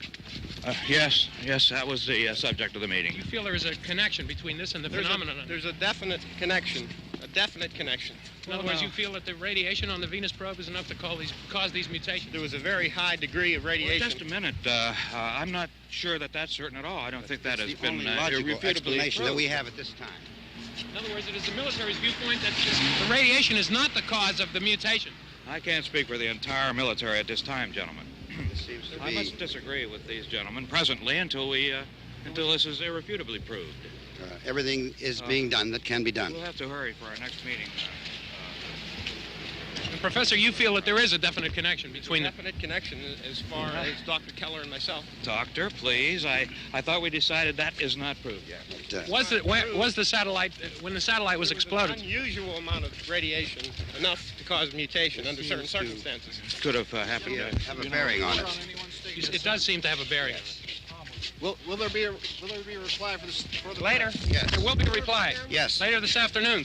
Yes, that was the subject of the meeting. You feel there is a connection between this and the phenomenon? There's a definite connection. A definite connection. In other words, you feel that the radiation on the Venus probe is enough to cause these mutations? There was a very high degree of radiation. Well, just a minute. I'm not sure that that's certain at all. I don't think that has been irrefutable explanation that we have at this time. In other words, it is the military's viewpoint that the radiation is not the cause of the mutation. I can't speak for the entire military at this time, gentlemen. This seems to be... I must disagree with these gentlemen presently until this is irrefutably proved. Everything is being done that can be done. We'll have to hurry for our next meeting. Professor, you feel that there is a definite connection between definite connection as far as Dr. Keller and myself. Doctor, please. I thought we decided that is not proved yet. Was the satellite, when the satellite was exploded? An unusual amount of radiation, enough to cause mutation under certain circumstances. Could have happened. Have a bearing on it. It does seem to have a bearing. Will there be a reply for the later? Yes. There will be a reply. Yes. Later this afternoon.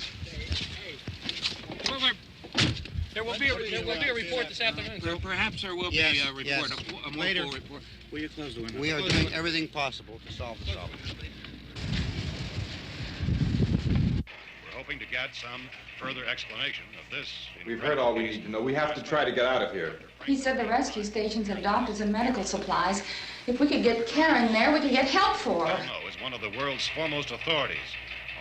There will be a report this afternoon, sir. Perhaps there will Yes, be a report, yes. a more Later. full report. Will you close the window? We are doing everything possible to solve the problem. We're hoping to get some further explanation of this. We've heard all we need to know. We have to try to get out of here. He said the rescue stations have doctors and medical supplies. If we could get care in there, we could get help for her. Belno is one of the world's foremost authorities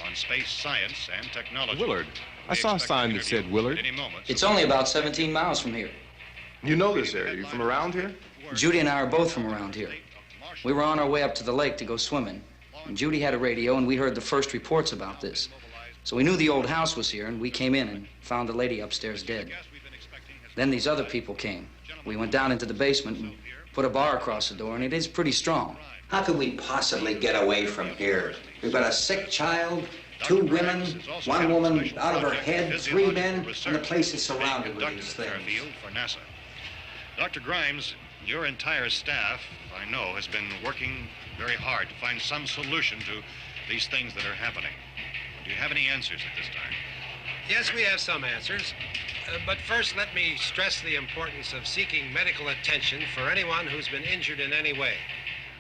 on space science and technology. Willard. I saw a sign that said Willard. It's only about 17 miles from here. You know this area. You from around here? Judy and I are both from around here. We were on our way up to the lake to go swimming, and Judy had a radio, and we heard the first reports about this. So we knew the old house was here, and we came in and found the lady upstairs dead. Then these other people came. We went down into the basement and put a bar across the door, and it is pretty strong. How could we possibly get away from here? We've got a sick child, 2 women, 1 woman out of her head, 3 men, and the place is surrounded with these things. For NASA. Dr. Grimes, your entire staff, I know, has been working very hard to find some solution to these things that are happening. Do you have any answers at this time? Yes, we have some answers. But first, let me stress the importance of seeking medical attention for anyone who's been injured in any way.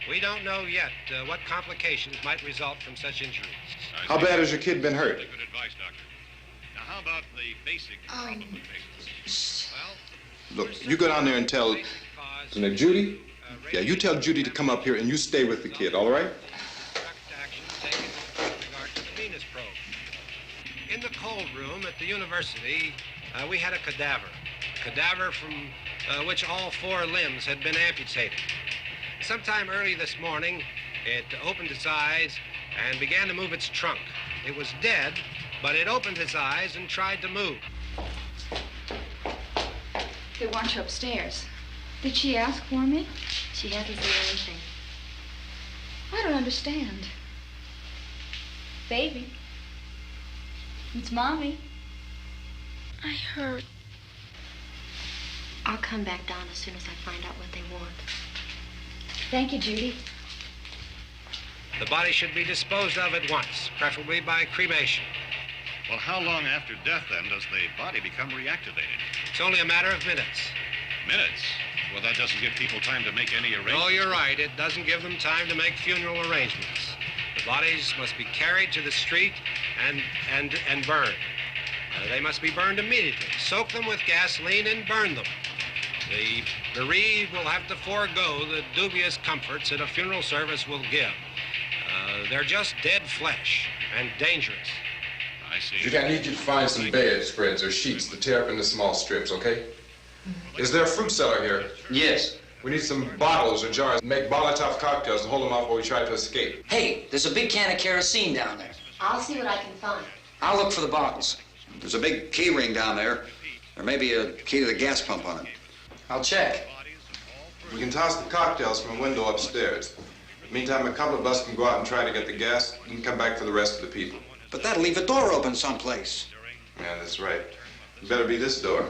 We don't know yet what complications might result from such injuries. How bad has your kid been hurt? Good advice, Doctor. Now, how about the basic problem with patients? Look, you go down there and tell... Isn't it Judy? Yeah, you tell Judy to come up here and you stay with the kid, all right? In the cold room at the university, we had a cadaver from which all 4 limbs had been amputated. Sometime early this morning, it opened its eyes and began to move its trunk. It was dead, but it opened its eyes and tried to move. They want you upstairs. Did she ask for me? She hasn't said anything. I don't understand. Baby. It's Mommy. I heard. I'll come back down as soon as I find out what they want. Thank you, Judy. The body should be disposed of at once, preferably by cremation. Well, how long after death, then, does the body become reactivated? It's only a matter of minutes. Minutes? Well, that doesn't give people time to make any arrangements. No, you're right. It doesn't give them time to make funeral arrangements. The bodies must be carried to the street and burned. They must be burned immediately. Soak them with gasoline and burn them. The bereaved will have to forego the dubious comforts that a funeral service will give. They're just dead flesh and dangerous. I see. Judy, I need you to find some bedspreads or sheets to tear up into small strips, okay? Is there a fruit cellar here? Yes. We need some bottles or jars. Make Molotov cocktails and hold them off while we try to escape. Hey, there's a big can of kerosene down there. I'll see what I can find. I'll look for the bottles. There's a big key ring down there. There may be a key to the gas pump on it. I'll check. We can toss the cocktails from a window upstairs. Meantime, a couple of us can go out and try to get the gas and come back for the rest of the people. But that'll leave a door open someplace. Yeah, that's right. It better be this door.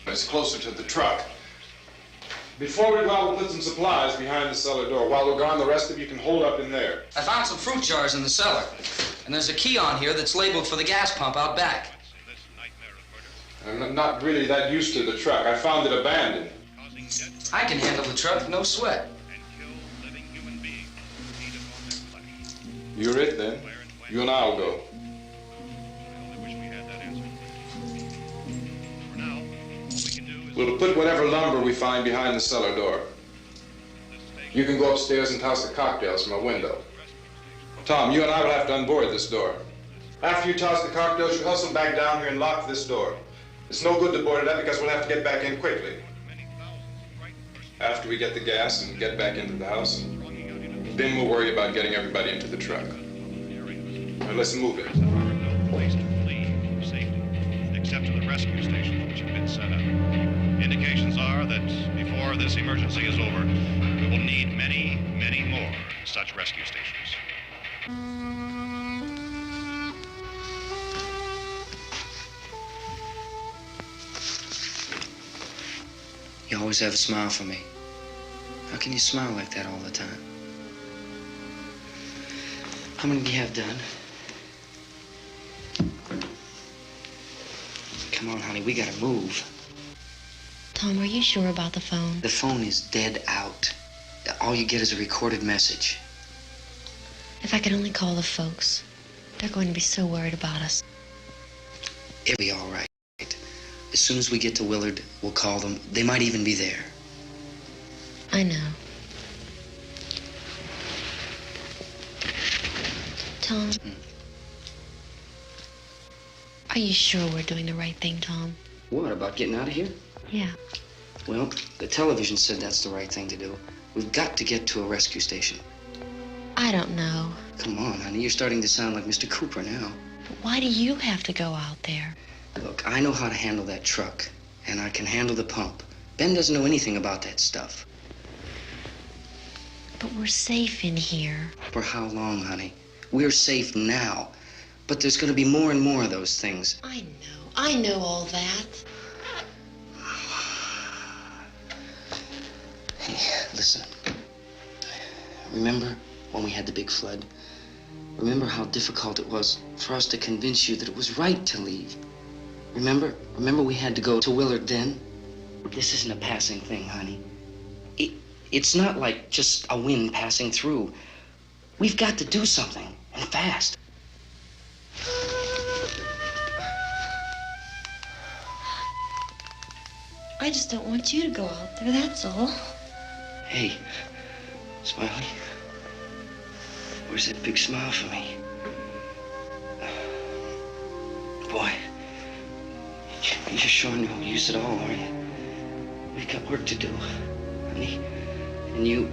It's closer to the truck. Before we go out, we'll put some supplies behind the cellar door. While we're gone, the rest of you can hold up in there. I found some fruit jars in the cellar. And there's a key on here that's labeled for the gas pump out back. I'm not really that used to the truck. I found it abandoned. I can handle the truck, no sweat. You're it, then. You and I'll go. We'll put whatever lumber we find behind the cellar door. You can go upstairs and toss the cocktails from a window. Tom, you and I will have to unboard this door. After you toss the cocktails, you hustle back down here and lock this door. It's no good to board it up because we'll have to get back in quickly. After we get the gas and get back into the house, then we'll worry about getting everybody into the truck. Now let's move it. No place to flee for safety, except to the rescue stations which have been set up. Indications are that before this emergency is over, we will need many, many more such rescue stations. You always have a smile for me. How can you smile like that all the time? How many do you have done? Come on, honey, we gotta move. Tom, are you sure about the phone? The phone is dead out. All you get is a recorded message. If I could only call the folks. They're going to be so worried about us. It'll be all right. As soon as we get to Willard, we'll call them. They might even be there. I know. Tom, are you sure we're doing the right thing, Tom? What, about getting out of here? Yeah. Well, the television said that's the right thing to do. We've got to get to a rescue station. I don't know. Come on, honey, you're starting to sound like Mr. Cooper now. But why do you have to go out there? Look, I know how to handle that truck, and I can handle the pump. Ben doesn't know anything about that stuff. But we're safe in here. For how long, honey? We're safe now. But there's going to be more and more of those things. I know all that. Hey, listen. Remember when we had the big flood? Remember how difficult it was for us to convince you that it was right to leave? Remember we had to go to Willard then? This isn't a passing thing, honey. It's not like just a wind passing through. We've got to do something, and fast. I just don't want you to go out there, that's all. Hey, Smiley. Where's that big smile for me? Boy, you're showing no use at all, are you? We've got work to do, honey. And you...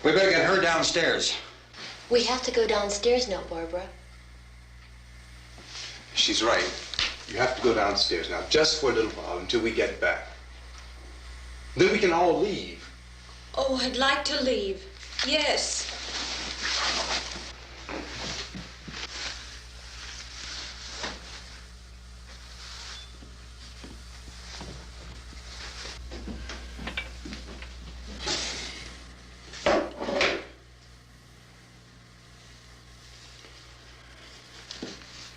We better get her downstairs. We have to go downstairs now, Barbara. She's right. You have to go downstairs now, just for a little while, until we get back. Then we can all leave. Oh, I'd like to leave. Yes.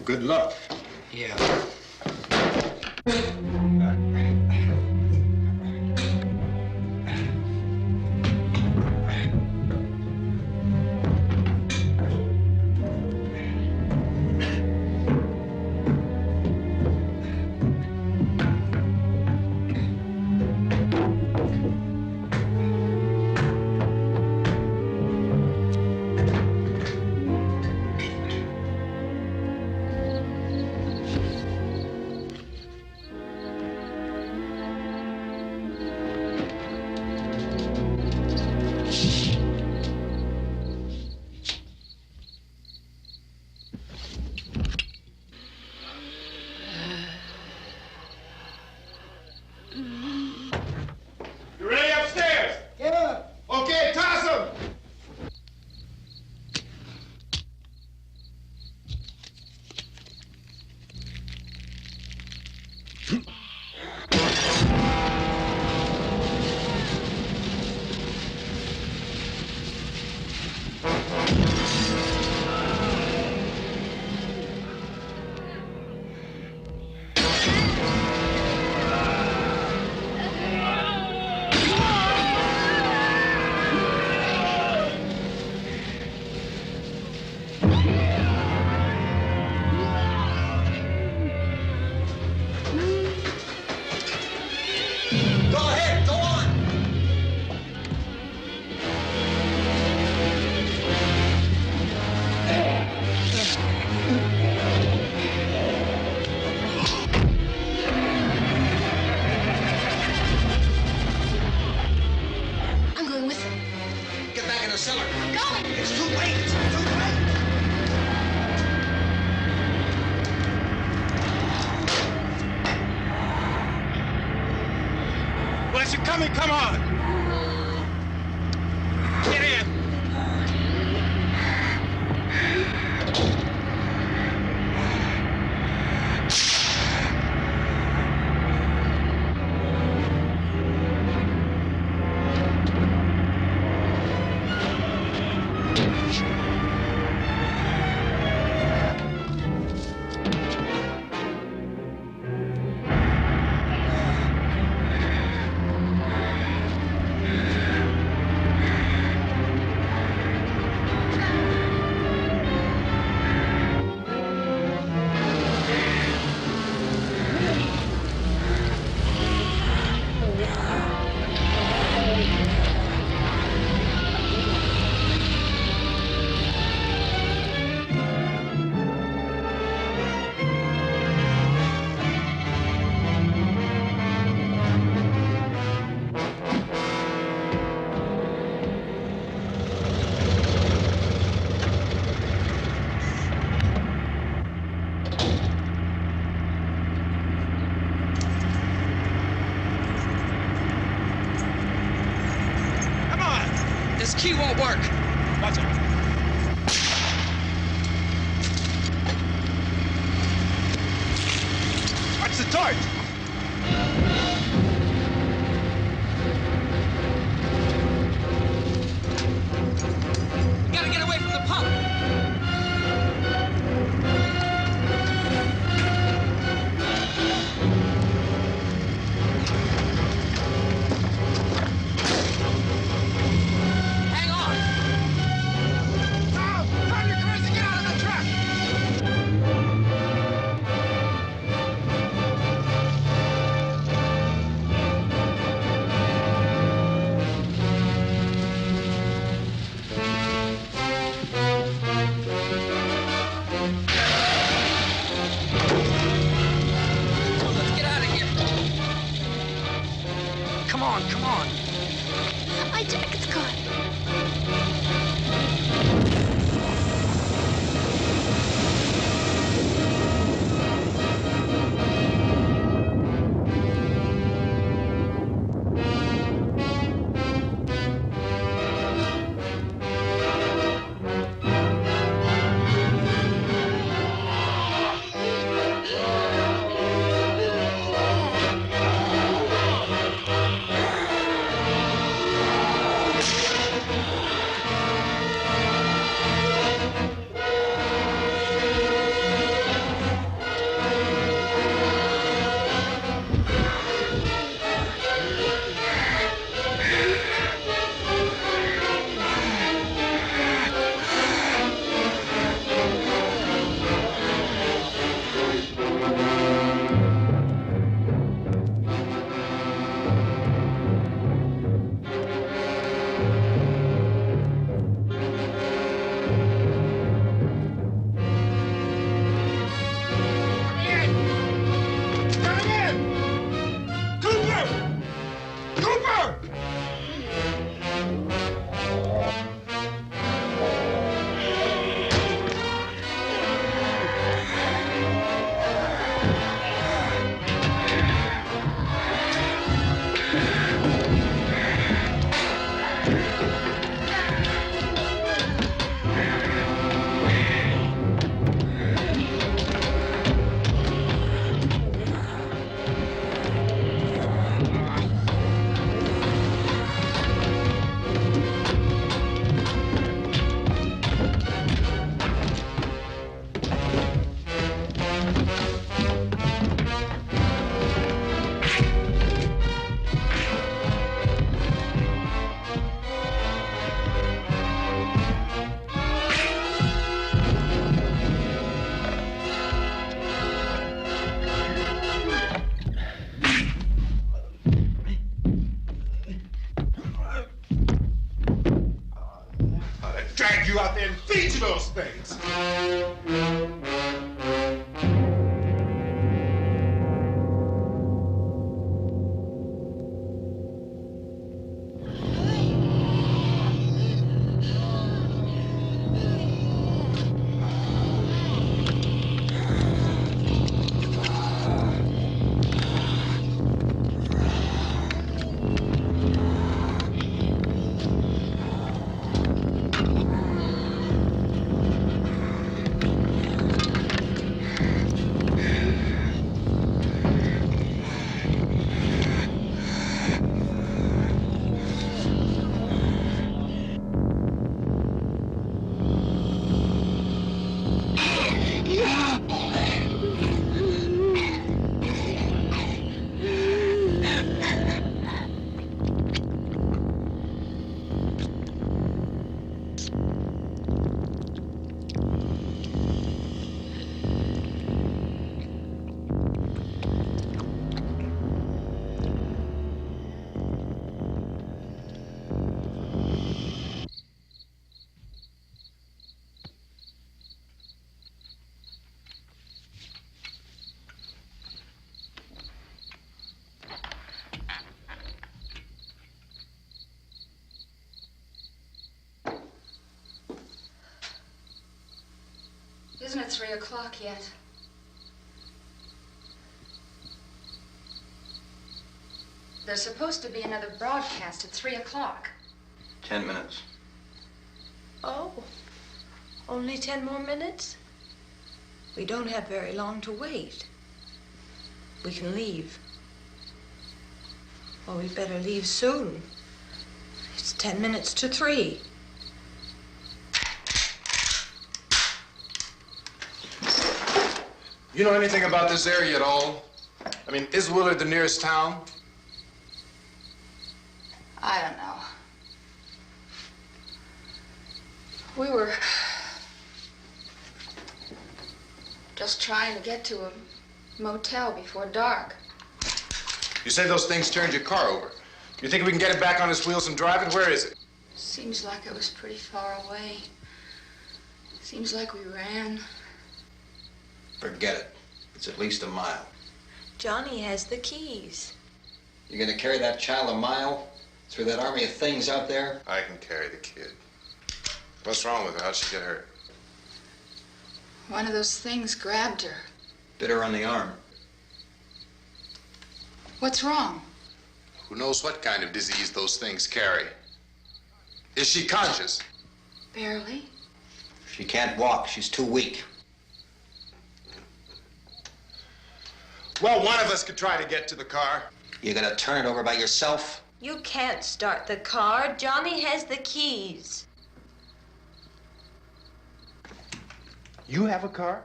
Good luck. Yeah. You ready upstairs? Yeah. Okay, toss them. I'm going with them. Get back in the cellar. I'm going. It's too late. It's too late. Well, as you're coming, come on. Get in. This key won't work. Watch it. Watch the torch! We gotta get away from the pump. Hang on. Tom! Tom, you're crazy! Get out of the truck! Let's get out of here. Come on, come on. My jacket's caught. Drag you out there and feed you those things! Isn't it 3 o'clock yet? There's supposed to be another broadcast at 3 o'clock. 10 minutes. Oh, only 10 more minutes? We don't have very long to wait. We can leave. Well, we'd better leave soon. It's 10 minutes to 3. You know anything about this area at all? I mean, is Willard the nearest town? I don't know. We were just trying to get to a motel before dark. You say those things turned your car over. You think we can get it back on its wheels and drive it? Where is it? Seems like it was pretty far away. Seems like we ran. Forget it. It's at least a mile. Johnny has the keys. You're gonna carry that child a mile through that army of things out there? I can carry the kid. What's wrong with her? How'd she get hurt? One of those things grabbed her. Bit her on the arm. What's wrong? Who knows what kind of disease those things carry? Is she conscious? Barely. She can't walk. She's too weak. Well, one of us could try to get to the car. You gonna turn it over by yourself? You can't start the car. Johnny has the keys. You have a car?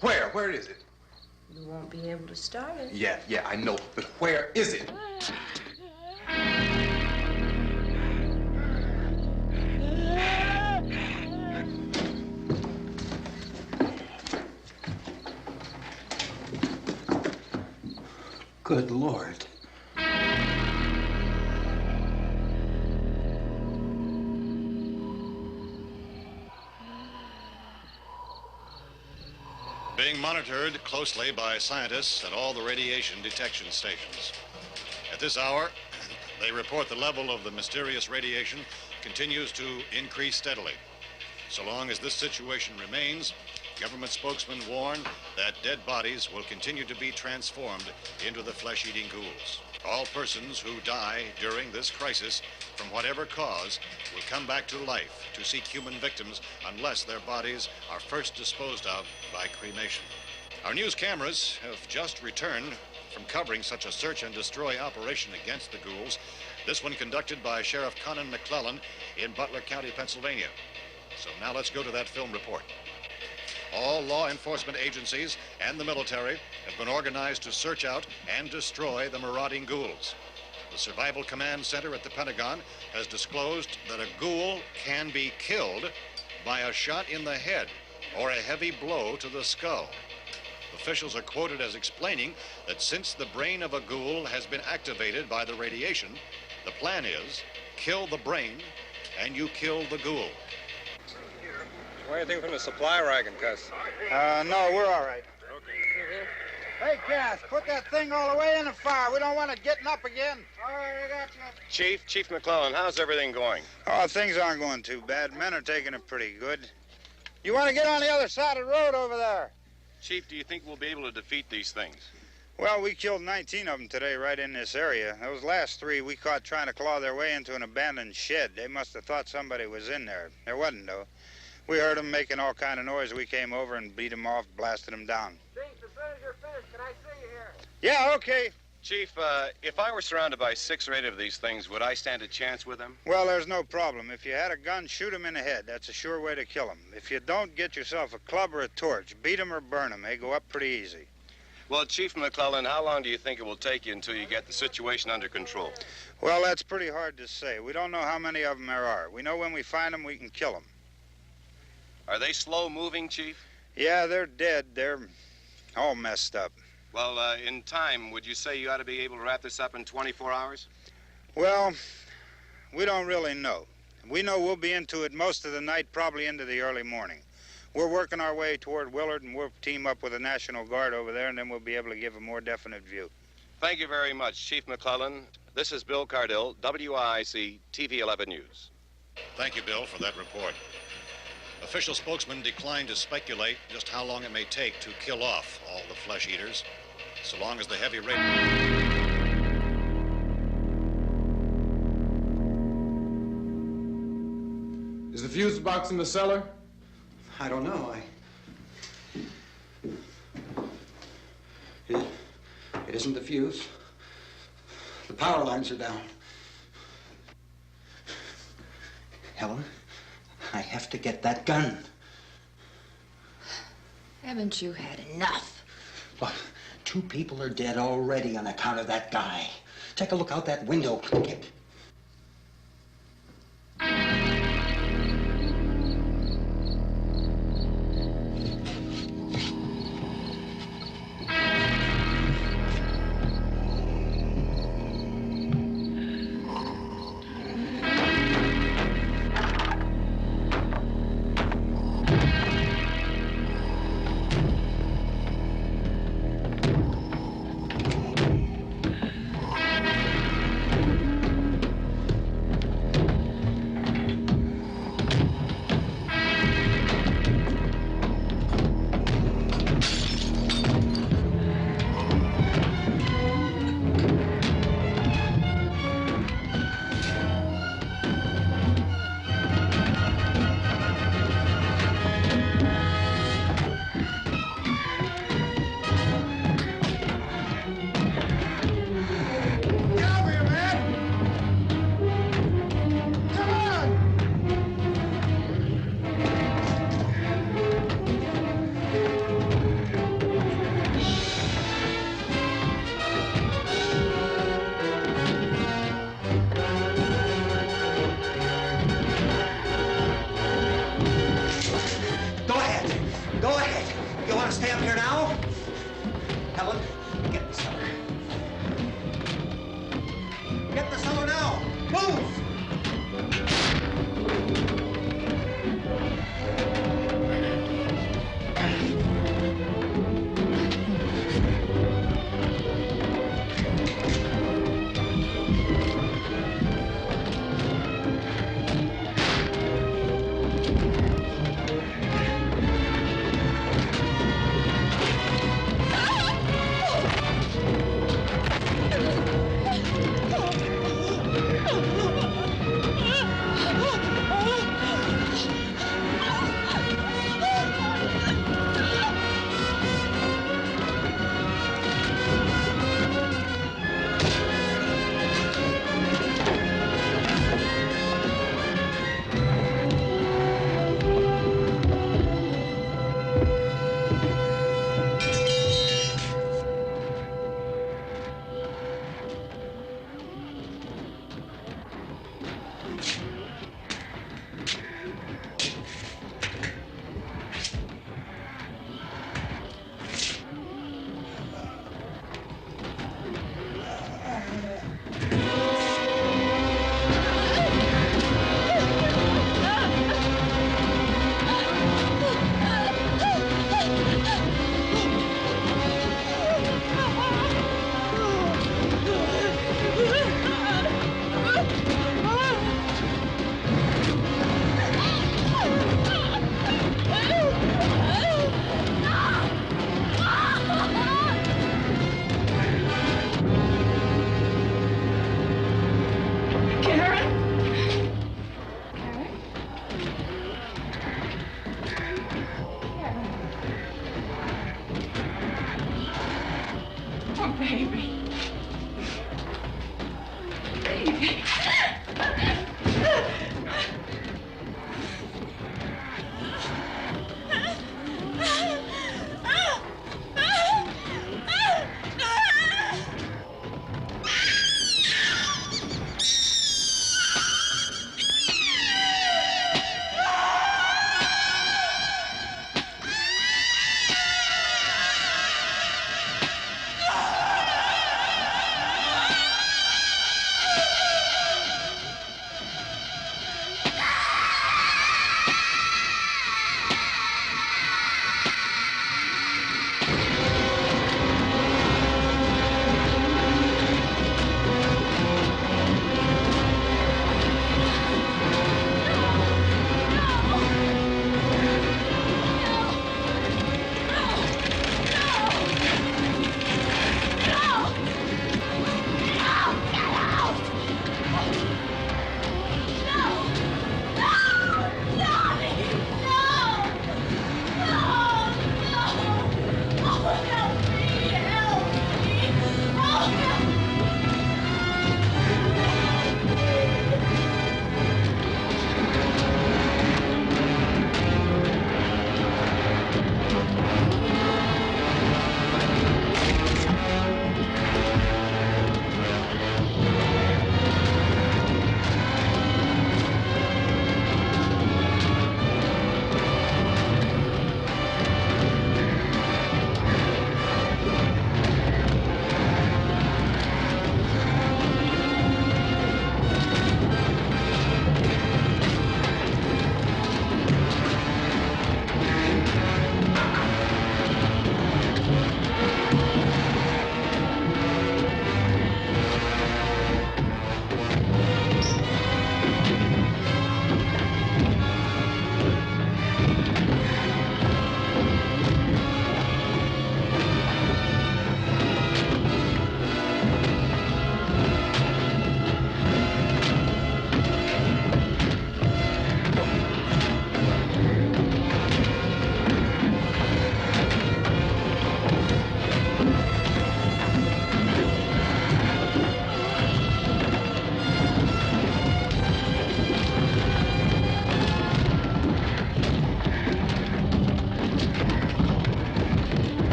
Where? Where is it? You won't be able to start it. Yeah, I know. But where is it? Good Lord. Being monitored closely by scientists at all the radiation detection stations. At this hour, they report the level of the mysterious radiation continues to increase steadily. So long as this situation remains, government spokesmen warn that dead bodies will continue to be transformed into the flesh-eating ghouls. All persons who die during this crisis, from whatever cause, will come back to life to seek human victims unless their bodies are first disposed of by cremation. Our news cameras have just returned from covering such a search and destroy operation against the ghouls, this one conducted by Sheriff Conan McClellan in Butler County, Pennsylvania. So now let's go to that film report. All law enforcement agencies and the military have been organized to search out and destroy the marauding ghouls. The Survival Command Center at the Pentagon has disclosed that a ghoul can be killed by a shot in the head or a heavy blow to the skull. Officials are quoted as explaining that since the brain of a ghoul has been activated by the radiation, the plan is kill the brain and you kill the ghoul. Anything from the supply wagon, Cuss? No, we're all right. Hey, Cass, put that thing all the way in the fire. We don't want it getting up again. All right, I got you. Chief McClellan, how's everything going? Oh, things aren't going too bad. Men are taking it pretty good. You want to get on the other side of the road over there? Chief, do you think we'll be able to defeat these things? Well, we killed 19 of them today right in this area. Those last 3 we caught trying to claw their way into an abandoned shed. They must have thought somebody was in there. There wasn't, though. We heard them making all kind of noise. We came over and beat them off, blasted them down. Chief, as soon as you're finished, can I see you here? Yeah, okay. Chief, if I were surrounded by 6 or 8 of these things, would I stand a chance with them? Well, there's no problem. If you had a gun, shoot them in the head. That's a sure way to kill them. If you don't, get yourself a club or a torch. Beat them or burn them. They go up pretty easy. Well, Chief McClellan, how long do you think it will take you until you get the situation under control? Well, that's pretty hard to say. We don't know how many of them there are. We know when we find them, we can kill them. Are they slow-moving, Chief? Yeah, they're dead. They're all messed up. Well, in time, would you say you ought to be able to wrap this up in 24 hours? Well, we don't really know. We know we'll be into it most of the night, probably into the early morning. We're working our way toward Willard, and we'll team up with the National Guard over there, and then we'll be able to give a more definite view. Thank you very much, Chief McClellan. This is Bill Cardill, WIC TV 11 News. Thank you, Bill, for that report. Official spokesmen declined to speculate just how long it may take to kill off all the flesh eaters, so long as the heavy rate... Is the fuse box in the cellar? I don't know. It isn't the fuse. The power lines are down. Helen, I have to get that gun. Haven't you had enough? Look, 2 people are dead already on account of that guy. Take a look out that window. Get...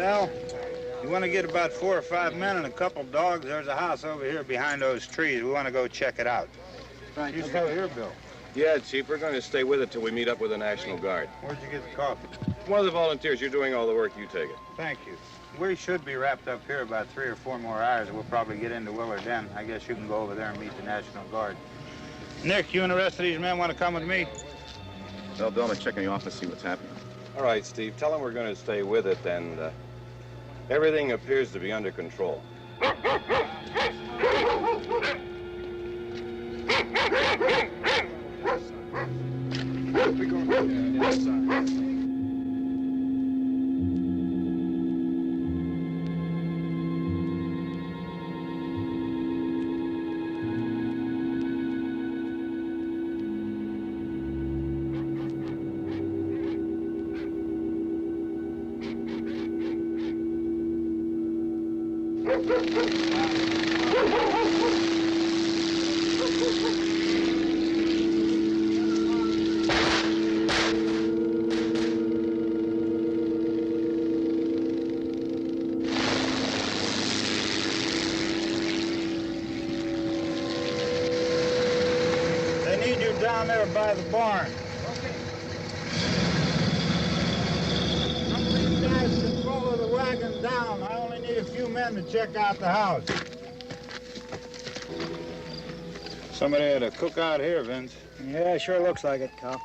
Well, you want to get about 4 or 5 men and a couple dogs, there's a house over here behind those trees. We want to go check it out. Right. You still here, Bill? Yeah, Chief, we're going to stay with it till we meet up with the National Guard. Where'd you get the coffee? One of the volunteers. You're doing all the work. You take it. Thank you. We should be wrapped up here about 3 or 4 more hours, and we'll probably get into Willard then. I guess you can go over there and meet the National Guard. Nick, you and the rest of these men want to come with me? Well, Bill, I'm check in the office, see what's happening. All right, Steve. Tell them we're going to stay with it, and everything appears to be under control. We're going on the outside. They need you down there by the barn. Some of these guys can follow the wagon down. I only need a few men to check out the house. Somebody had a cookout here, Vince. Yeah, sure looks like it, Cal.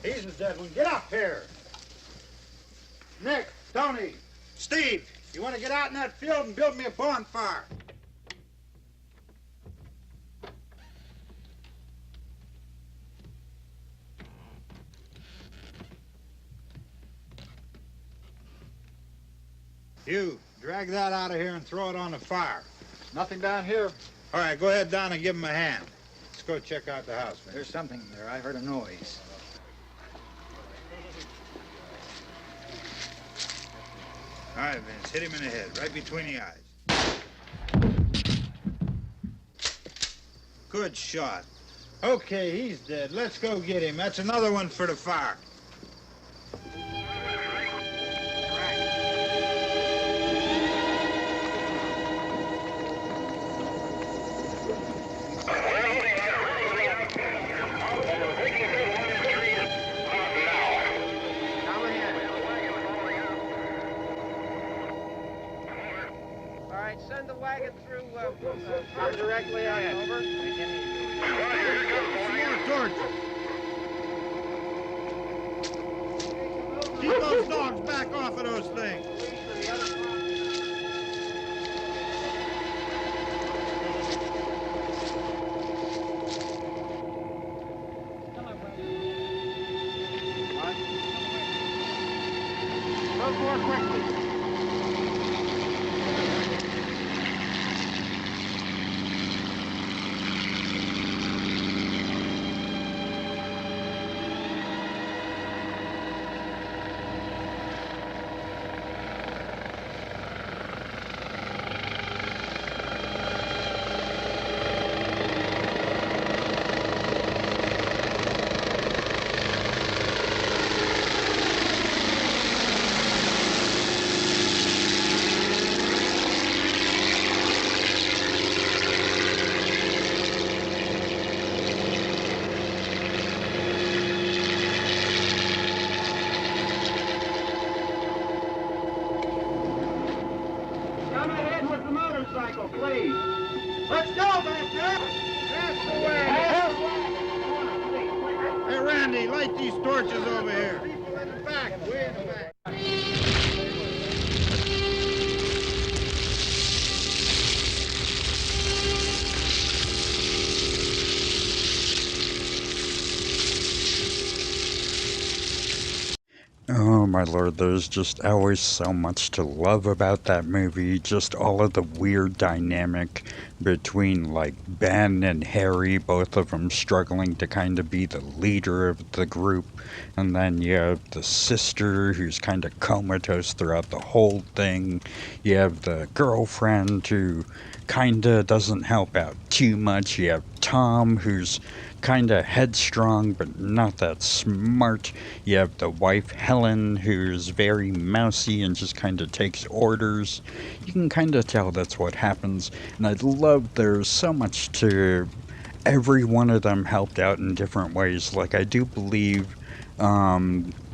He's a dead one. Get up here. Nick, Tony, Steve, you want to get out in that field and build me a bonfire? You, drag that out of here and throw it on the fire. Nothing down here. All right, go ahead down and give him a hand. Let's go check out the house, man. There's something there. I heard a noise. All right, Vince, hit him in the head, right between the eyes. Good shot. Okay, he's dead. Let's go get him. That's another one for the fire. Send the wagon through directly on over. More torches. Keep those dogs back off of those things. Go more quickly. Please. Let's go back there. That's the way. Hey, Randy, light these torches over here. People in the back, way in the back. my lord, there's just always so much to love about that movie. Just all of the weird dynamic between, like, Ben and Harry, both of them struggling to kind of be the leader of the group. And then you have the sister who's kind of comatose throughout the whole thing. You have the girlfriend who kind of doesn't help out too much. You have Tom, who's kind of headstrong but not that smart. You have the wife Helen, who's very mousy and just kind of takes orders. You can kind of tell that's what happens, and I love there's so much to every one of them helped out in different ways. Like, I do believe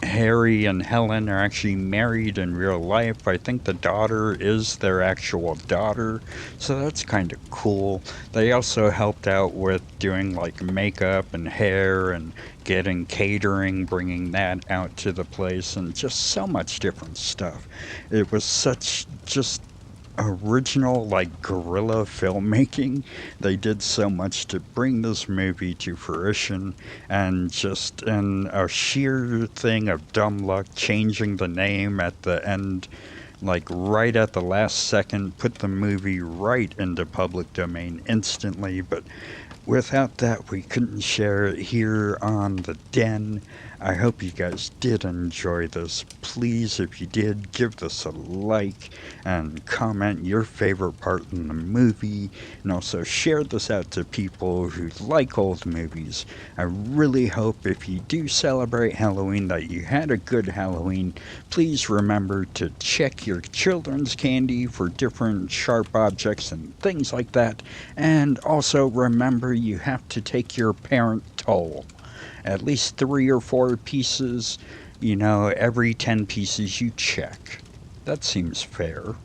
Harry and Helen are actually married in real life. I think the daughter is their actual daughter, so that's kind of cool. They also helped out with doing like makeup and hair and getting catering, bringing that out to the place, and just so much different stuff. It was such just original, like, guerrilla filmmaking. They did so much to bring this movie to fruition, and just in a sheer thing of dumb luck, changing the name at the end, like right at the last second, put the movie right into public domain instantly. But without that, we couldn't share it here on The Den. I hope you guys did enjoy this. Please, if you did, give this a like and comment your favorite part in the movie, and also share this out to people who like old movies. I really hope if you do celebrate Halloween that you had a good Halloween. Please remember to check your children's candy for different sharp objects and things like that, and also remember you have to take your parent toll. At least 3 or 4 pieces, every 10 pieces you check. That seems fair.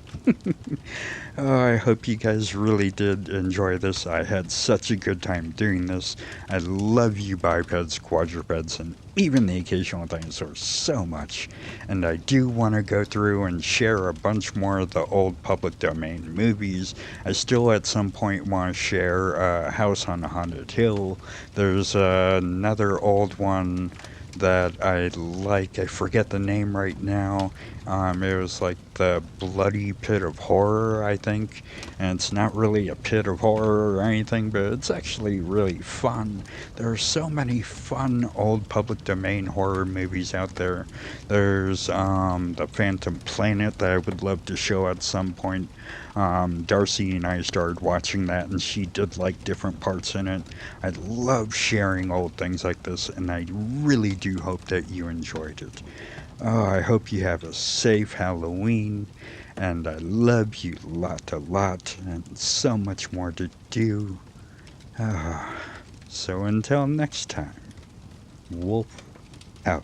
I hope you guys really did enjoy this. I had such a good time doing this. I love you bipeds, quadrupeds, and even the occasional dinosaurs so much. And I do want to go through and share a bunch more of the old public domain movies. I still at some point want to share House on a Haunted Hill. There's another old one that I like. I forget the name right now. It was like the Bloody Pit of Horror, I think. And it's not really a pit of horror or anything, but it's actually really fun. There are so many fun old public domain horror movies out there. There's The Phantom Planet that I would love to show at some point. Darcy and I started watching that, and she did like different parts in it. I love sharing old things like this, and I really do hope that you enjoyed it. I hope you have a safe Halloween, and I love you a lot, and so much more to do. So until next time, Wolf out.